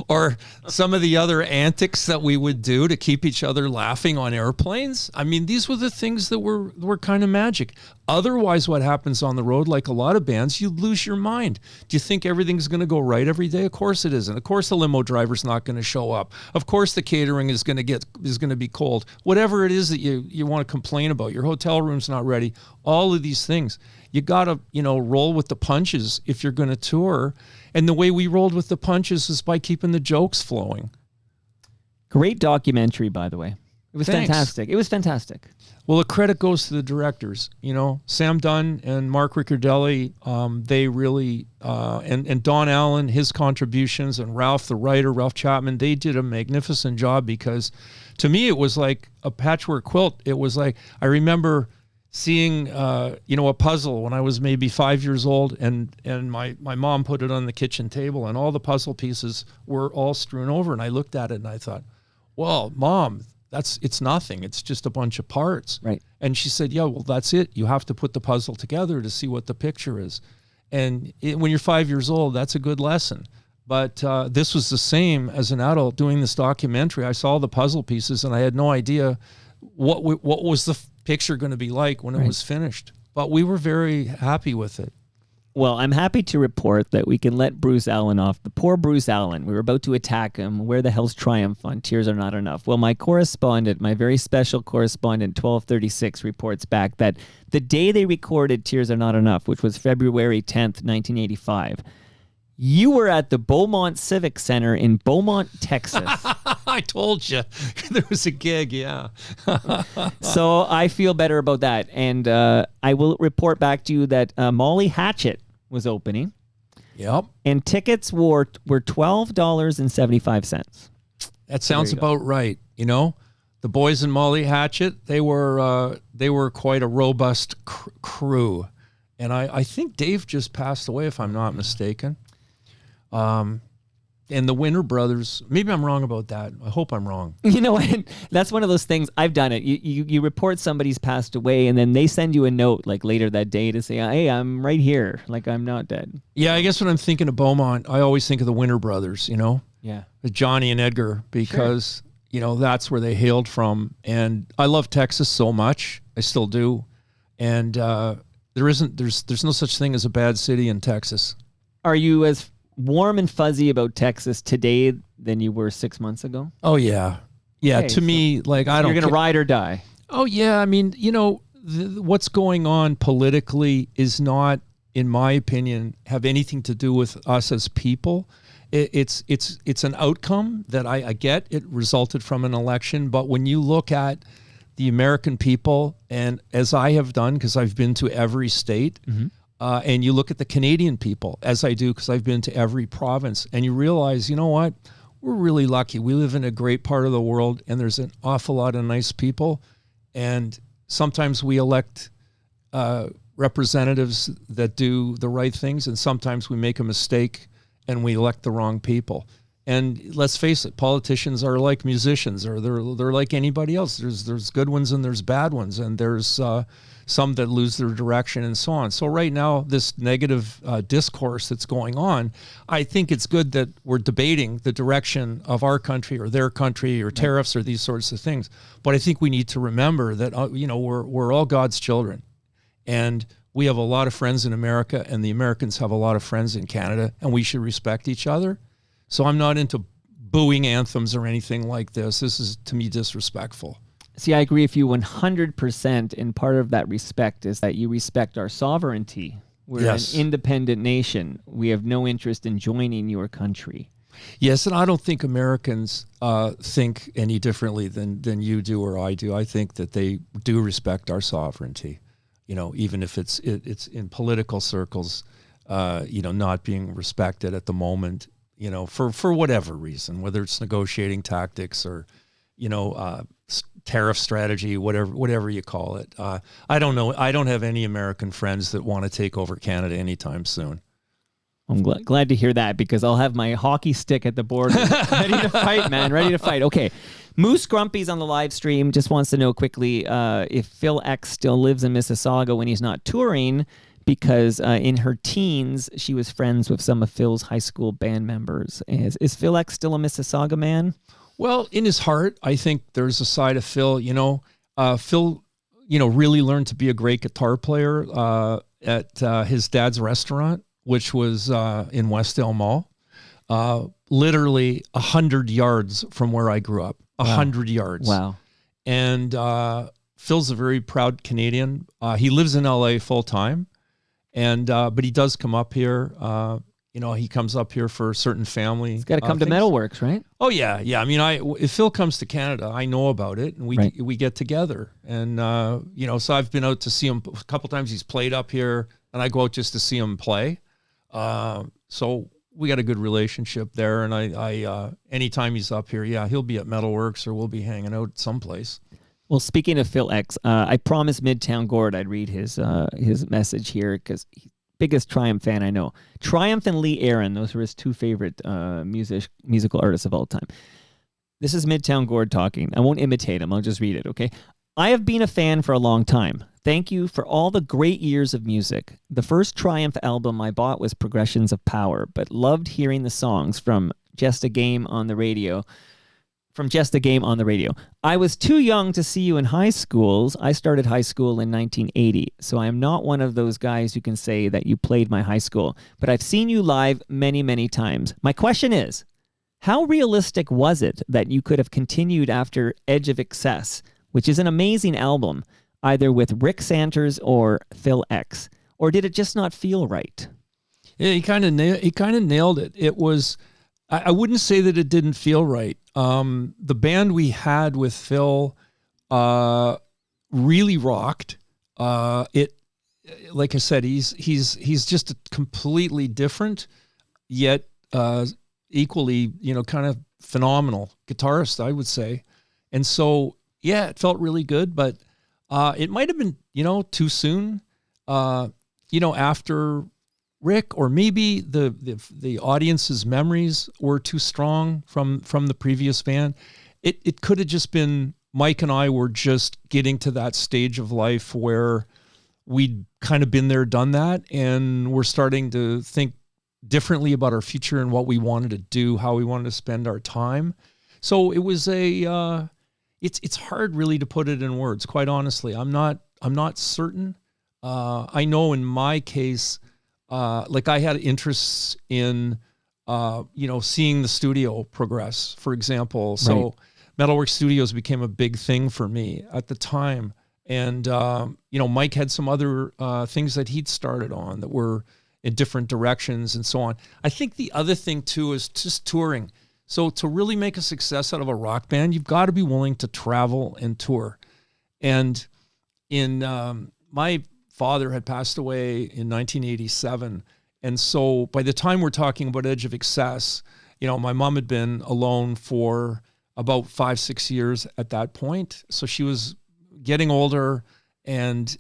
or some of the other antics that we would do to keep each other laughing on airplanes. I mean, these were the things that were kind of magic. Otherwise, what happens on the road, like a lot of bands, you lose your mind. Do you think everything's going to go right every day? Of course it isn't. Of course the limo driver's not going to show up. Of course the catering is going to be cold. Whatever it is that you want to complain about, your hotel room's not ready. All of these things. You got to, roll with the punches if you're going to tour. And the way we rolled with the punches is by keeping the jokes flowing. Great documentary, by the way. It was Thanks. fantastic. It was fantastic. Well, the credit goes to the directors. Sam Dunn and Mark Riccardelli, they really, and Don Allen, his contributions, and Ralph, the writer, Ralph Chapman, they did a magnificent job because to me it was like a patchwork quilt. It was like, I remember seeing, a puzzle when I was maybe 5 years old, and my mom put it on the kitchen table, and all the puzzle pieces were all strewn over, and I looked at it and I thought, well, Mom, it's nothing. It's just a bunch of parts. Right. And she said, yeah, well, that's it. You have to put the puzzle together to see what the picture is. And when you're 5 years old, that's a good lesson. But this was the same as an adult doing this documentary. I saw the puzzle pieces and I had no idea what was the picture going to be like when it was finished. But we were very happy with it. Well, I'm happy to report that we can let Bruce Allen off. The poor Bruce Allen. We were about to attack him. Where the hell's Triumph on Tears Are Not Enough? Well, my correspondent, my very special correspondent, 1236, reports back that the day they recorded Tears Are Not Enough, which was February 10th, 1985, you were at the Beaumont Civic Center in Beaumont, Texas. I told you. There was a gig, yeah. So I feel better about that. And I will report back to you that Molly Hatchet was opening. Yep. And tickets were $12.75. That sounds about right. The boys in Molly Hatchet, they were quite a robust crew. And I think Dave just passed away, if I'm not mistaken. And the Winter Brothers, maybe I'm wrong about that. I hope I'm wrong. You know what? That's one of those things. I've done it. You report somebody's passed away, and then they send you a note like later that day to say, hey, I'm right here. Like, I'm not dead. Yeah, I guess when I'm thinking of Beaumont, I always think of the Winter Brothers, Yeah. Johnny and Edgar, because, that's where they hailed from. And I love Texas so much. I still do. And there's no such thing as a bad city in Texas. Are you as warm and fuzzy about Texas today than you were 6 months ago? Oh, yeah. Yeah, Okay, to me, like, I don't... You're going to ride or die. Oh, yeah. I mean, what's going on politically is not, in my opinion, have anything to do with us as people. It's an outcome that I get. It resulted from an election. But when you look at the American people, and as I have done, because I've been to every state, and you look at the Canadian people, as I do, because I've been to every province, and you realize, you know what? We're really lucky. We live in a great part of the world, and there's an awful lot of nice people. And sometimes we elect representatives that do the right things, and sometimes we make a mistake and we elect the wrong people. And let's face it, politicians are like musicians, or they're like anybody else. There's good ones and there's bad ones, and there's some that lose their direction and so on. So right now, this negative discourse that's going on, I think it's good that we're debating the direction of our country or their country or tariffs or these sorts of things. But I think we need to remember that we're all God's children, and we have a lot of friends in America, and the Americans have a lot of friends in Canada, and we should respect each other. So I'm not into booing anthems or anything like this. This is, to me, disrespectful. See, I agree with you 100%, and part of that respect is that you respect our sovereignty. We're an independent nation. We have no interest in joining your country. Yes, and I don't think Americans think any differently than you do or I do. I think that they do respect our sovereignty, even if it's in political circles, not being respected at the moment, for whatever reason, whether it's negotiating tactics or, tariff strategy, whatever you call it. I don't know. I don't have any American friends that want to take over Canada anytime soon. I'm glad to hear that, because I'll have my hockey stick at the border ready to fight, man, ready to fight. Okay. Moose Grumpy's on the live stream, just wants to know quickly if Phil X still lives in Mississauga when he's not touring, because in her teens, she was friends with some of Phil's high school band members. Is Phil X still a Mississauga man? Well, in his heart, I think there's a side of Phil, Phil, really learned to be a great guitar player at his dad's restaurant, which was in Westdale Mall, literally 100 yards from where I grew up, 100 yards. Wow. And Phil's a very proud Canadian. He lives in LA full time, but he does come up here. He comes up here for certain family. He's got to come to Metalworks, right? Oh yeah. I mean, if Phil comes to Canada, I know about it, and we get together. And so I've been out to see him a couple times. He's played up here, and I go out just to see him play. So we got a good relationship there. And I anytime he's up here, he'll be at Metalworks or we'll be hanging out someplace. Well, speaking of Phil X, I promised Midtown Gord I'd read his message here because he's biggest Triumph fan I know. Triumph and Lee Aaron, those were his two favorite musical artists of all time. This is Midtown Gord talking. I won't imitate him. I'll just read it, okay? I have been a fan for a long time. Thank you for all the great years of music. The first Triumph album I bought was Progressions of Power, but loved hearing the songs from Just a Game on the radio. I was too young to see you in high schools. I started high school in 1980, so I am not one of those guys who can say that you played my high school, but I've seen you live many, many times. My question is, how realistic was it that you could have continued after Edge of Excess, which is an amazing album, either with Rick Santers or Phil X, or did it just not feel right? Yeah, he kind of nailed it. It was, I wouldn't say that it didn't feel right. The band we had with Phil really rocked. It, like I said, he's just a completely different, yet equally, kind of phenomenal guitarist, I would say. And so, yeah, it felt really good, but it might have been, too soon, after Rick, or maybe the audience's memories were too strong from the previous band. It could have just been Mike and I were just getting to that stage of life where we'd kind of been there, done that, and we're starting to think differently about our future and what we wanted to do, how we wanted to spend our time. So it was it's hard really to put it in words, quite honestly. I'm not certain. I know in my case, like I had interests in, seeing the studio progress, for example. So Right. Metalworks Studios became a big thing for me at the time. And, Mike had some other things that he'd started on that were in different directions and so on. I think the other thing too is just touring. So to really make a success out of a rock band, you've got to be willing to travel and tour. And in my father had passed away in 1987. And so by the time we're talking about Edge of Excess, my mom had been alone for about 5-6 years at that point. So she was getting older. And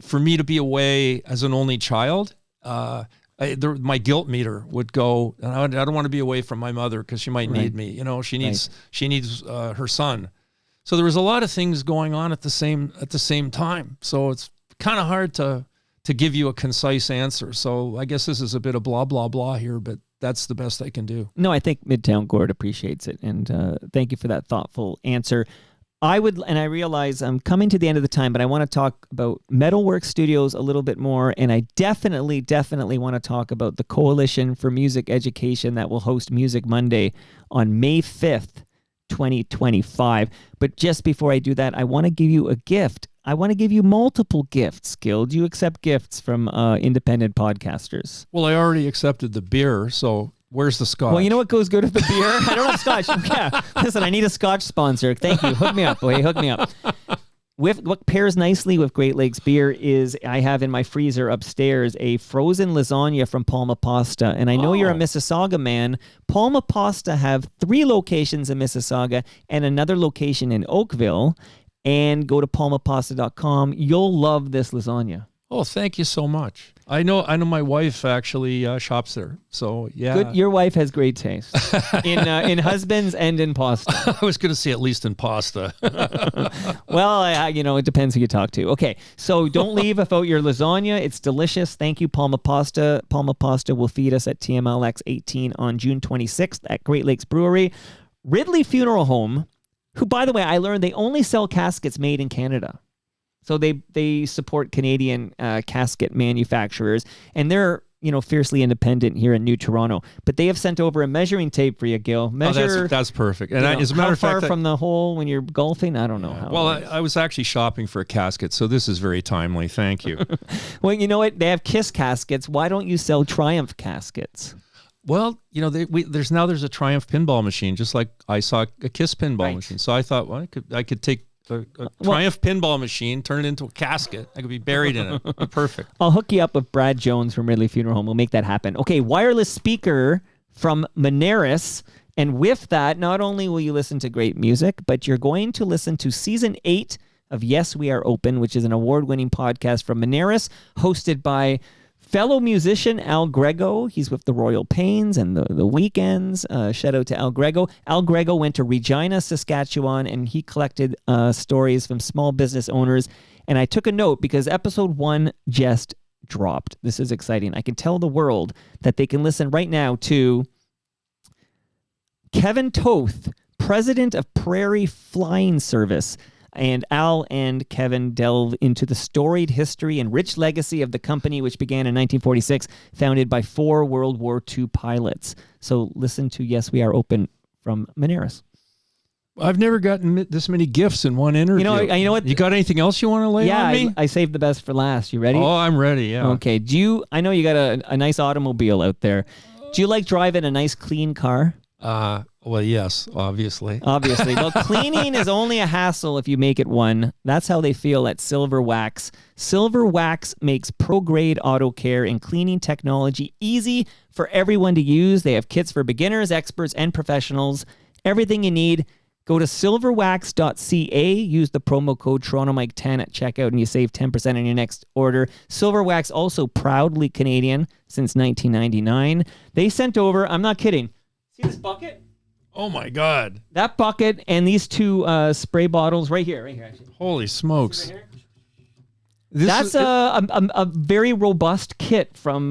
for me to be away as an only child, my guilt meter would go, and I don't want to be away from my mother because she might need me. She needs her son. So there was a lot of things going on at the same time. So it's kind of hard to give you a concise answer. So I guess this is a bit of blah, blah, blah here, but that's the best I can do. No, I think Midtown Gord appreciates it, and thank you for that thoughtful answer. I realize I'm coming to the end of the time, but I want to talk about Metalworks Studios a little bit more, and I definitely want to talk about the Coalition for Music Education that will host Music Monday on May 5th, 2025. But just before I do that, I want to give you a gift. I want to give you multiple gifts, Gill. Do you accept gifts from independent podcasters? Well, I already accepted the beer, so where's the scotch? Well, you know what goes good with the beer? I don't have scotch. Yeah. Listen, I need a scotch sponsor. Thank you. Hook me up, boy. Hook me up. What pairs nicely with Great Lakes beer is I have in my freezer upstairs a frozen lasagna from Palma Pasta. And I know you're a Mississauga man. Palma Pasta have 3 locations in Mississauga and another location in Oakville. And go to palmapasta.com. You'll love this lasagna. Oh, thank you so much. I know my wife actually shops there. So yeah. Good. Your wife has great taste in husbands and in pasta. I was going to say at least in pasta. Well, it depends who you talk to. Okay, so don't leave without your lasagna. It's delicious. Thank you, Palma Pasta. Palma Pasta will feed us at TMLX 18 on June 26th at Great Lakes Brewery. Ridley Funeral Home, who, by the way, I learned they only sell caskets made in Canada. So they support Canadian casket manufacturers, and they're fiercely independent here in New Toronto. But they have sent over a measuring tape for you, Gill. Measure. That's perfect. And as a matter how of fact, far from the hole when you're golfing? I don't know how. Well, I was actually shopping for a casket, so this is very timely. Thank you. Well, you know what? They have Kiss caskets. Why don't you sell Triumph caskets? Well, there's a Triumph pinball machine, just like I saw a Kiss pinball machine. So I thought, well, I could take a Triumph pinball machine, turn it into a casket. I could be buried in it. Be perfect. I'll hook you up with Brad Jones from Ridley Funeral Home. We'll make that happen. Okay, wireless speaker from Moneris. And with that, not only will you listen to great music, but you're going to listen to Season 8 of Yes, We Are Open, which is an award-winning podcast from Moneris, hosted by fellow musician Al Grego. He's with the Royal Pains and the Weekends. Shout out to Al Grego. Al Grego went to Regina, Saskatchewan, and he collected stories from small business owners. And I took a note because episode 1 just dropped. This is exciting. I can tell the world that they can listen right now to Kevin Toth, president of Prairie Flying Service. And Al and Kevin delve into the storied history and rich legacy of the company, which began in 1946, founded by 4 World War II pilots. So listen to Yes, We Are Open from Moneris. I've never gotten this many gifts in one interview. You know what? You got anything else you want to lay on me? I saved the best for last. You ready? Oh, I'm ready, yeah. Okay. I know you got a nice automobile out there. Do you like driving a nice, clean car? Well, yes, obviously. Obviously. Well, cleaning is only a hassle if you make it one. That's how they feel at Silver Wax. Silver Wax makes pro-grade auto care and cleaning technology easy for everyone to use. They have kits for beginners, experts, and professionals. Everything you need. Go to silverwax.ca. Use the promo code TorontoMike10 at checkout, and you save 10% on your next order. Silver Wax, also proudly Canadian since 1999. They sent over, I'm not kidding, see this bucket? Oh my God. That bucket and these 2 spray bottles right here actually. Holy smokes. That's a very robust kit from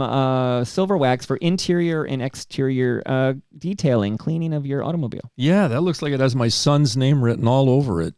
Silver Wax for interior and exterior detailing, cleaning of your automobile. Yeah, that looks like it has my son's name written all over it.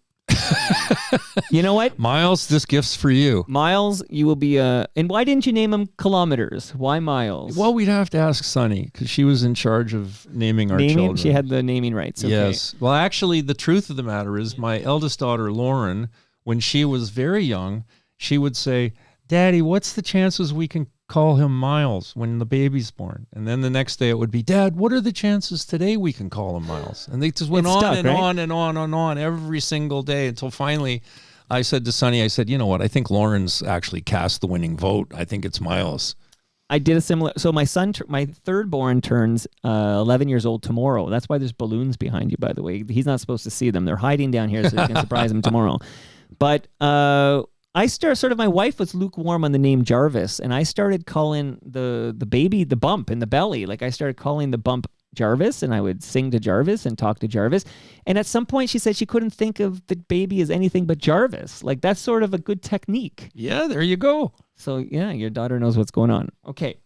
You know what? Miles, this gift's for you. Miles, you will be and why didn't you name him Kilometers? Why Miles? Well, we'd have to ask Sunny because she was in charge of naming our children. She had the naming rights. Okay. Yes. Well, actually, the truth of the matter is my eldest daughter, Lauren, when she was very young, she would say, Daddy, what's the chances we can call him Miles when the baby's born? And then the next day it would be, Dad, what are the chances today we can call him Miles? And they just went on and on every single day until finally I said to Sonny, you know what? I think Lauren's actually cast the winning vote. I think it's Miles. I did a similar. So my son, my third born, turns 11 years old tomorrow. That's why there's balloons behind you, by the way. He's not supposed to see them. They're hiding down here so you can surprise him tomorrow. But my wife was lukewarm on the name Jarvis, and I started calling the baby the bump in the belly. Like I started calling the bump Jarvis, and I would sing to Jarvis and talk to Jarvis. And at some point she said she couldn't think of the baby as anything but Jarvis. Like that's sort of a good technique. Yeah, there you go. So yeah, your daughter knows what's going on. Okay.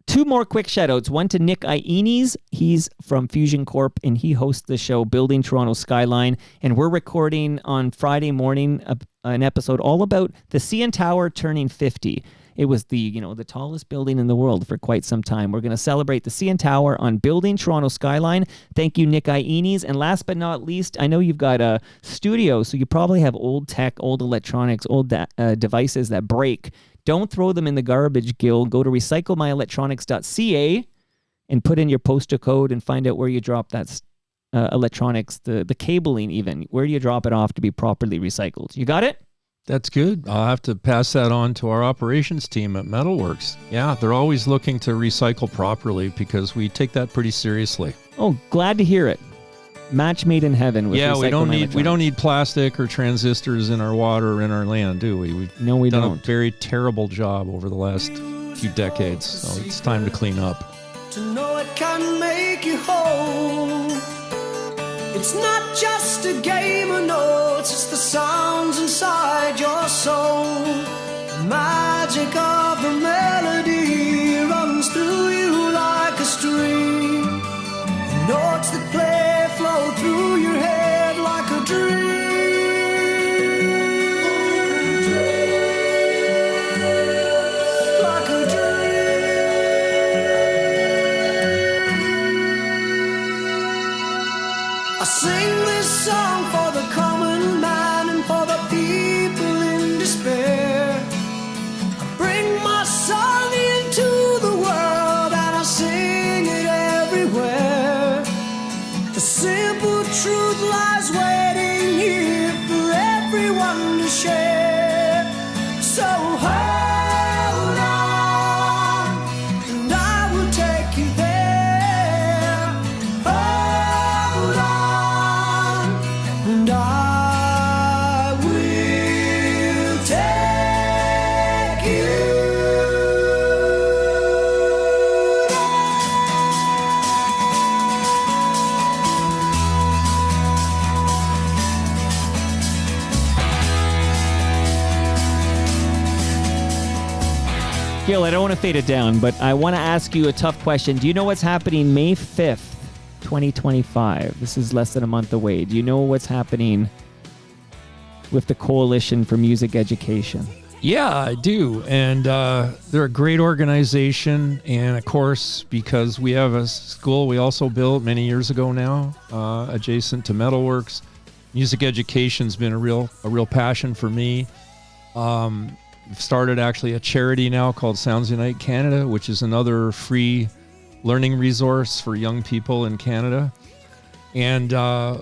2 more quick shout-outs. One to Nick Iones. He's from Fusion Corp, and he hosts the show Building Toronto Skyline. And we're recording on Friday morning an episode all about the CN Tower turning 50. It was the tallest building in the world for quite some time. We're going to celebrate the CN Tower on Building Toronto Skyline. Thank you, Nick Iones. And last but not least, I know you've got a studio, so you probably have old tech, old electronics, old devices that break. Don't throw them in the garbage, Gill. Go to recyclemyelectronics.ca and put in your postal code and find out where you drop that electronics, the cabling even. Where do you drop it off to be properly recycled? You got it? That's good. I'll have to pass that on to our operations team at Metalworks. Yeah, they're always looking to recycle properly because we take that pretty seriously. Oh, glad to hear it. Match made in heaven with we don't need plastic or transistors in our water or in our land, do we? No, we done don't. A very terrible job over the last few decades. So it's time to clean up. To know it can make you whole. It's not just a game of notes, it's the sounds inside your soul. The magic of the melody runs through you like a stream. The notes that play flow through your head like a dream. Like a dream. I sing this song for the common man and for the people in despair. I bring my song into the world and I sing it everywhere. The simple truth lies waiting here for everyone to share. So hold on, and I will take you there. Hold on, and I will take you Gill, I don't want to fade it down, but I want to ask you a tough question. Do you know what's happening May 5th, 2025? This is less than a month away. Do you know what's happening with the Coalition for Music Education? Yeah, I do. And they're a great organization. And of course, because we have a school we also built many years ago now, adjacent to Metalworks, music education's been a real passion for me. We've started actually a charity now called Sounds Unite Canada, which is another free learning resource for young people in Canada. And the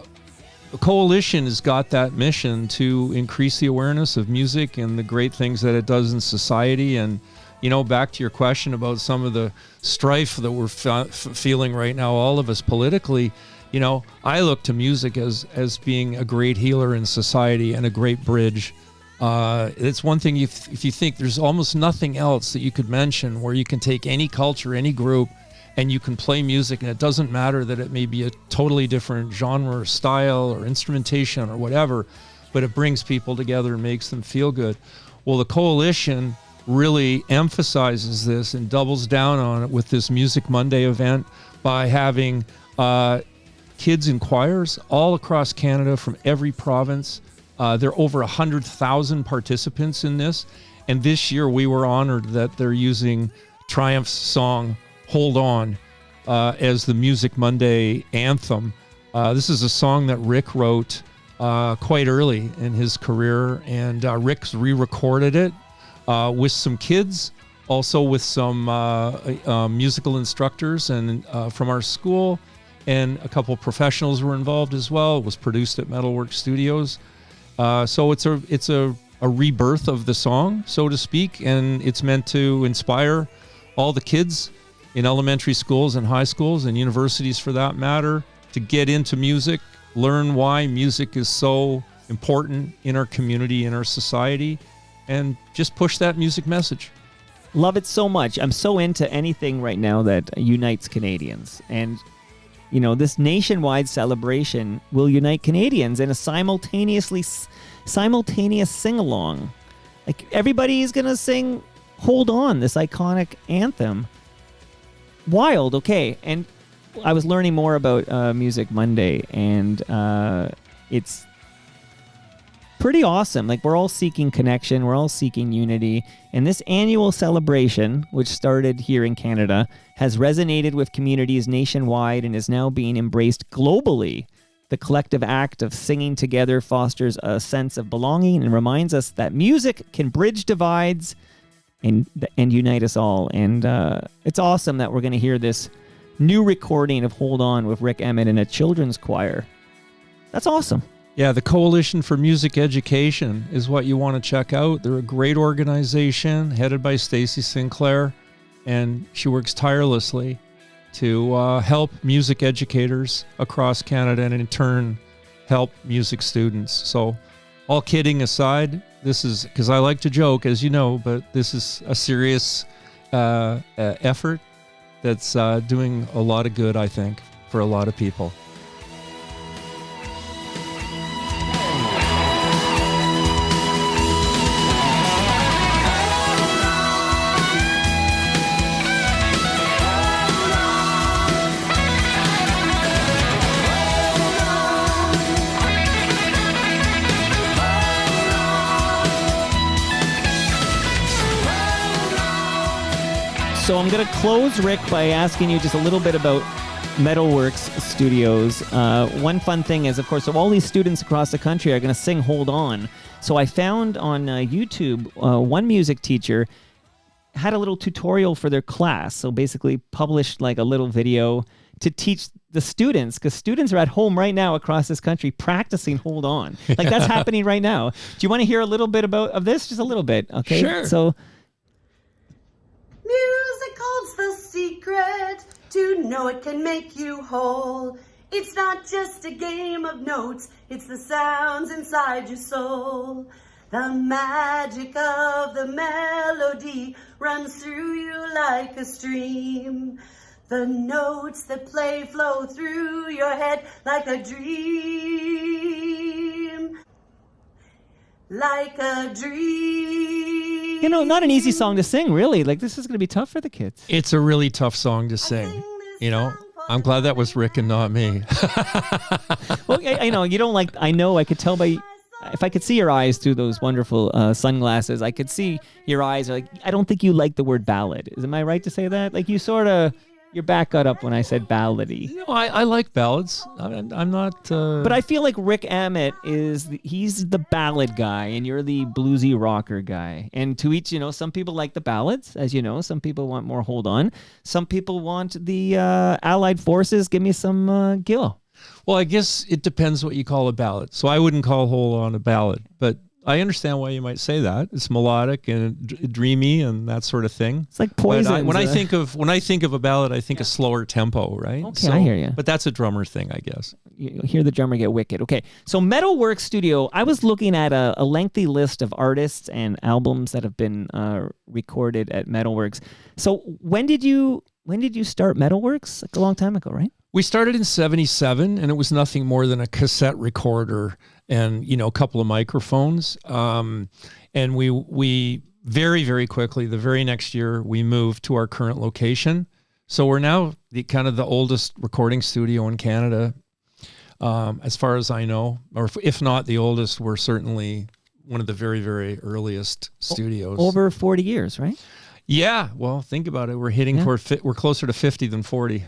Coalition has got that mission to increase the awareness of music and the great things that it does in society. And, you know, back to your question about some of the strife that we're feeling right now, all of us politically, you know, I look to music as being a great healer in society and a great bridge. It's one thing if you think there's almost nothing else that you could mention where you can take any culture, any group, and you can play music, and it doesn't matter that it may be a totally different genre or style or instrumentation or whatever, but it brings people together and makes them feel good. Well, the Coalition really emphasizes this and doubles down on it with this Music Monday event by having kids in choirs all across Canada from every province. There are over 100,000 participants in this. And this year we were honored that they're using Triumph's song, Hold On, as the Music Monday anthem. This is a song that Rick wrote quite early in his career. And Rick's re-recorded it with some kids, also with some musical instructors and from our school. And a couple professionals were involved as well. It was produced at Metalworks Studios. So it's a rebirth of the song, so to speak, and it's meant to inspire all the kids in elementary schools and high schools and universities for that matter to get into music, learn why music is so important in our community, in our society, and just push that music message. Love it so much. I'm so into anything right now that unites Canadians. And you know, this nationwide celebration will unite Canadians in a simultaneous sing-along. Like, everybody is going to sing Hold On, this iconic anthem. Wild, okay. And I was learning more about Music Monday, and it's pretty awesome. Like, we're all seeking connection. We're all seeking unity. And this annual celebration, which started here in Canada, has resonated with communities nationwide and is now being embraced globally. The collective act of singing together fosters a sense of belonging and reminds us that music can bridge divides and unite us all. And it's awesome that we're going to hear this new recording of Hold On with Rick Emmett in a children's choir. That's awesome. Yeah, the Coalition for Music Education is what you want to check out. They're a great organization headed by Stacey Sinclair, and she works tirelessly to help music educators across Canada and in turn help music students. So all kidding aside, this is, because I like to joke, as you know, but this is a serious effort that's doing a lot of good, I think, for a lot of people. So I'm going to close, Rick, by asking you just a little bit about Metalworks Studios. One fun thing is, of course, so all these students across the country are going to sing Hold On. So I found on YouTube, one music teacher had a little tutorial for their class. So basically published like a little video to teach the students, because students are at home right now across this country practicing Hold On. Like that's happening right now. Do you want to hear a little bit of this? Just a little bit, okay? Sure. So... Music holds the secret to know it can make you whole. It's not just a game of notes, it's the sounds inside your soul. The magic of the melody runs through you like a stream. The notes that play flow through your head like a dream. Like a dream. You know, not an easy song to sing, really. Like, this is going to be tough for the kids. It's a really tough song to sing. You know, I'm glad that was Rick and not me. Well, I know, you don't like, I know, I could tell by, if I could see your eyes through those wonderful sunglasses, I could see your eyes are like, I don't think you like the word ballad. Am I right to say that? Like, you sort of, your back got up when I said ballady. You know, I like ballads. I'm not... But I feel like Rick Ammett he's the ballad guy, and you're the bluesy rocker guy. And to each, you know, some people like the ballads, as you know. Some people want more Hold On. Some people want the Allied Forces. Give me some Gill. Well, I guess it depends what you call a ballad. So I wouldn't call Hold On a ballad, but I understand why you might say that. It's melodic and dreamy and that sort of thing. It's like Poison. When I think of a ballad, I think a slower tempo, right? Okay, I hear you. But that's a drummer thing, I guess. You hear the drummer get wicked. Okay, so Metalworks Studio, I was looking at a lengthy list of artists and albums that have been recorded at Metalworks. So when did you start Metalworks? Like a long time ago, right? We started in 1977, and it was nothing more than a cassette recorder and, you know, a couple of microphones. And we very, very quickly, the very next year, we moved to our current location. So we're now the oldest recording studio in Canada, as far as I know, or if not the oldest, we're certainly one of the very, very earliest studios. Over 40 years, right? Yeah. Well, think about it. We're hitting we're closer to 50 than 40.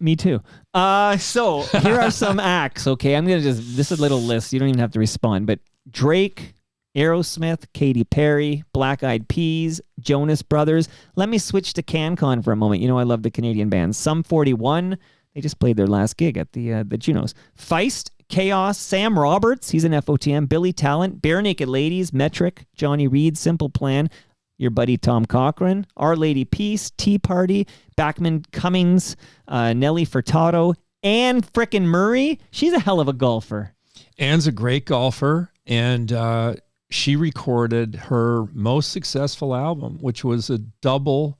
Me too. So here are some acts, okay? I'm going to this is a little list. You don't even have to respond. But Drake, Aerosmith, Katy Perry, Black Eyed Peas, Jonas Brothers. Let me switch to CanCon for a moment. You know I love the Canadian bands. Sum 41. They just played their last gig at the Junos. Feist, Chaos, Sam Roberts. He's an FOTM. Billy Talent, Bare Naked Ladies, Metric, Johnny Reed, Simple Plan. Your buddy Tom Cochran, Our Lady Peace, Tea Party, Backman Cummings, Nelly Furtado, Anne frickin' Murray. She's a hell of a golfer. Anne's a great golfer, and she recorded her most successful album, which was a double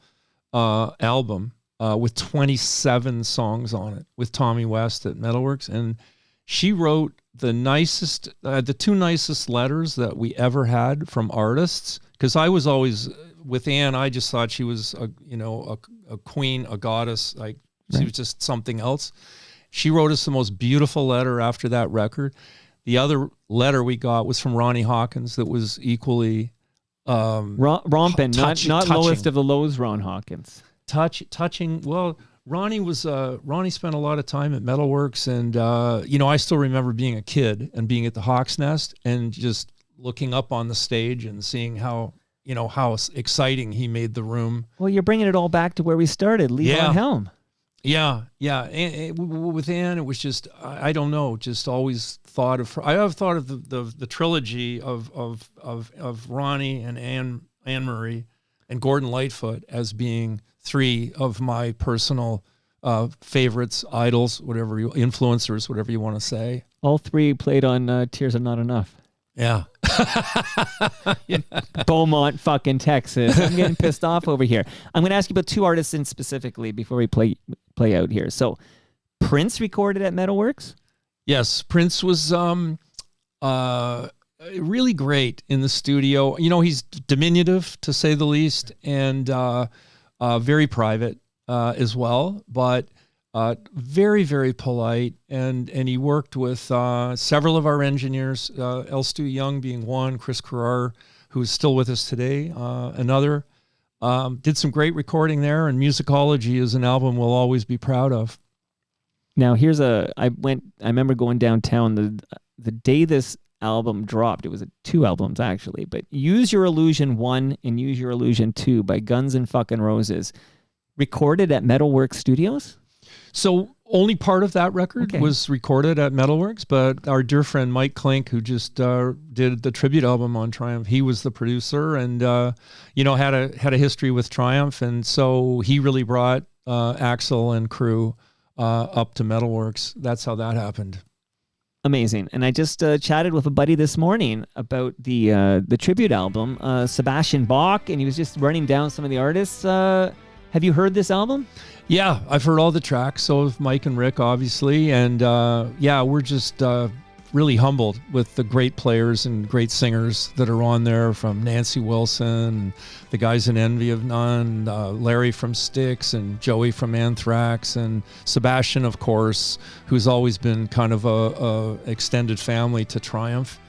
album with 27 songs on it with Tommy West at Metalworks. And she wrote the nicest, the two nicest letters that we ever had from artists. Because I was always with Anne, I just thought she was a queen, a goddess. Like she was just something else. She wrote us the most beautiful letter after that record. The other letter we got was from Ronnie Hawkins that was equally romping, not lowest of the lows. Ron Hawkins, touching. Well, Ronnie spent a lot of time at Metalworks, and I still remember being a kid and being at the Hawk's Nest and just looking up on the stage and seeing how exciting he made the room. Well, you're bringing it all back to where we started, Levon Helm. Yeah. And with Anne, it was just, I don't know, just always thought of her. I have thought of the trilogy of Ronnie and Anne Murray and Gordon Lightfoot as being three of my personal favorites, idols, influencers, whatever you want to say. All three played on Tears Are Not Enough. Yeah. Beaumont, fucking Texas. I'm getting pissed off over here. I'm going to ask you about two artists in specifically before we play out here. So, Prince recorded at Metalworks? Yes, Prince was really great in the studio. You know, he's diminutive to say the least, and very private as well, but very, very polite. And he worked with several of our engineers, L. Stu Young being one, Chris Carrar, who's still with us today, another. Did some great recording there, and Musicology is an album we'll always be proud of. Now, I remember going downtown the day this album dropped. It was 2 albums actually, but Use Your Illusion 1 and Use Your Illusion 2 by Guns N' fucking Roses, recorded at Metalworks Studios? So only part of that record was recorded at Metalworks, but our dear friend Mike Klink, who just did the tribute album on Triumph, he was the producer, and had a history with Triumph, and so he really brought Axl and crew up to Metalworks. That's how that happened. Amazing. And I just chatted with a buddy this morning about the tribute album, Sebastian Bach, and he was just running down some of the artists. Have you heard this album? Yeah, I've heard all the tracks. So have Mike and Rick, obviously. And we're just really humbled with the great players and great singers that are on there, from Nancy Wilson, the guys in Envy of None, Larry from Styx, and Joey from Anthrax, and Sebastian, of course, who's always been kind of a extended family to Triumph.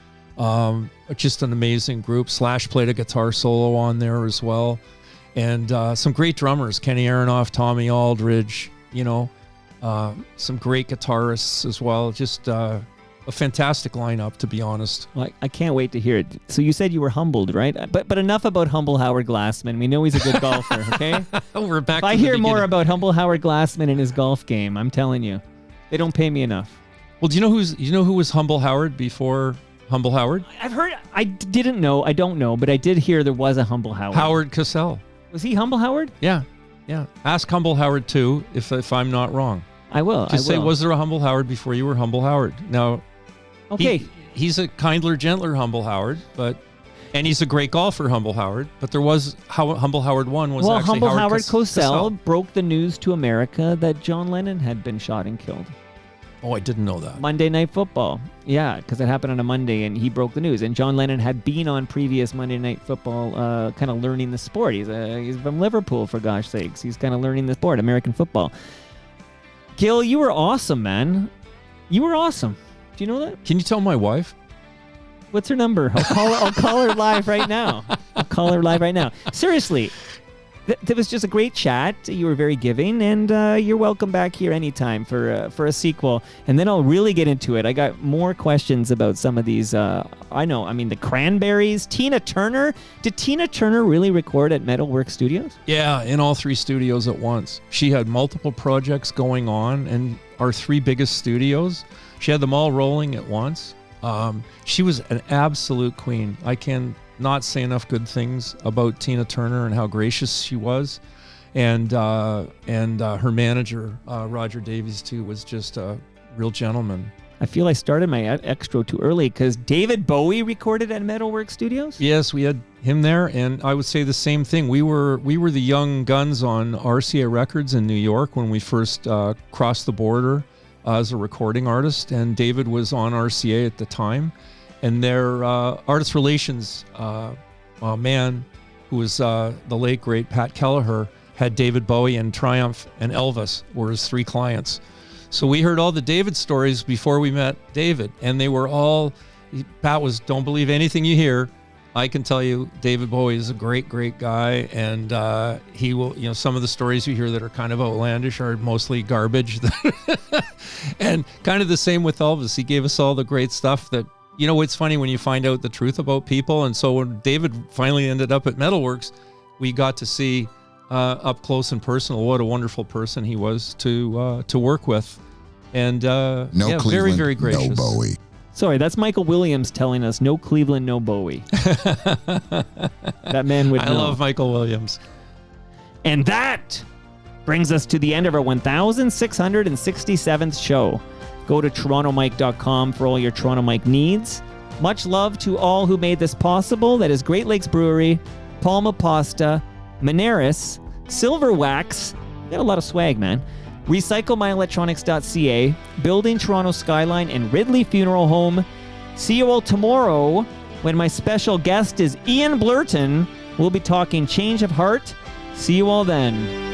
Just an amazing group. Slash played a guitar solo on there as well. And some great drummers, Kenny Aronoff, Tommy Aldridge, some great guitarists as well. Just a fantastic lineup, to be honest. Well, I can't wait to hear it. So you said you were humbled, right? But enough about humble Howard Glassman. We know he's a good golfer, okay? We're back. If I hear more about humble Howard Glassman and his golf game, I'm telling you, they don't pay me enough. Well, do you know who was Humble Howard before Humble Howard? I've heard. I didn't know. I don't know, but I did hear there was a Humble Howard. Howard Cosell. Was he Humble Howard? Yeah. Ask Humble Howard too, if I'm not wrong. I will. Just say, was there a Humble Howard before you were Humble Howard? Now, okay, he's a kindler, gentler Humble Howard, and he's a great golfer, Humble Howard. But there was Humble Howard 1 was actually Humble Howard Cosell broke the news to America that John Lennon had been shot and killed. Oh, I didn't know that. Monday Night Football. Yeah, because it happened on a Monday, and he broke the news. And John Lennon had been on previous Monday Night Football, kind of learning the sport. He's from Liverpool, for gosh sakes. He's kind of learning the sport, American football. Gill, you were awesome, man. You were awesome. Do you know that? Can you tell my wife? What's her number? I'll call her live right now. Seriously. That was just a great chat. You were very giving, and you're welcome back here anytime for a sequel. And then I'll really get into it. I got more questions about some of these. The Cranberries, Tina Turner. Did Tina Turner really record at Metalworks Studios? Yeah, in all 3 studios at once. She had multiple projects going on, and our 3 biggest studios, she had them all rolling at once. She was an absolute queen. I can not say enough good things about Tina Turner and how gracious she was, and her manager Roger Davies too was just a real gentleman. I feel I started my extra too early because David Bowie recorded at Metalworks Studios. Yes, we had him there, and I would say the same thing. We were the young guns on RCA Records in New York when we first crossed the border as a recording artist, and David was on RCA at the time. And their artist relations man, who was the late, great Pat Kelleher, had David Bowie and Triumph and Elvis were his 3 clients. So we heard all the David stories before we met David, and they were all, Pat was, don't believe anything you hear. I can tell you David Bowie is a great, great guy, and he will, some of the stories you hear that are kind of outlandish are mostly garbage. And kind of the same with Elvis. He gave us all the great stuff that, it's funny when you find out the truth about people. And so when David finally ended up at Metalworks, we got to see up close and personal what a wonderful person he was to work with. And Cleveland, very, very gracious. No Bowie. Sorry, that's Michael Williams telling us no Cleveland, no Bowie. That man would know. I love Michael Williams. And that brings us to the end of our 1667th show. Go to torontomike.com for all your Toronto Mike needs. Much love to all who made this possible. That is Great Lakes Brewery, Palma Pasta, Moneris, Silver Wax. Got a lot of swag, man. RecycleMyElectronics.ca, Building Toronto Skyline, and Ridley Funeral Home. See you all tomorrow when my special guest is Ian Blurton. We'll be talking change of heart. See you all then.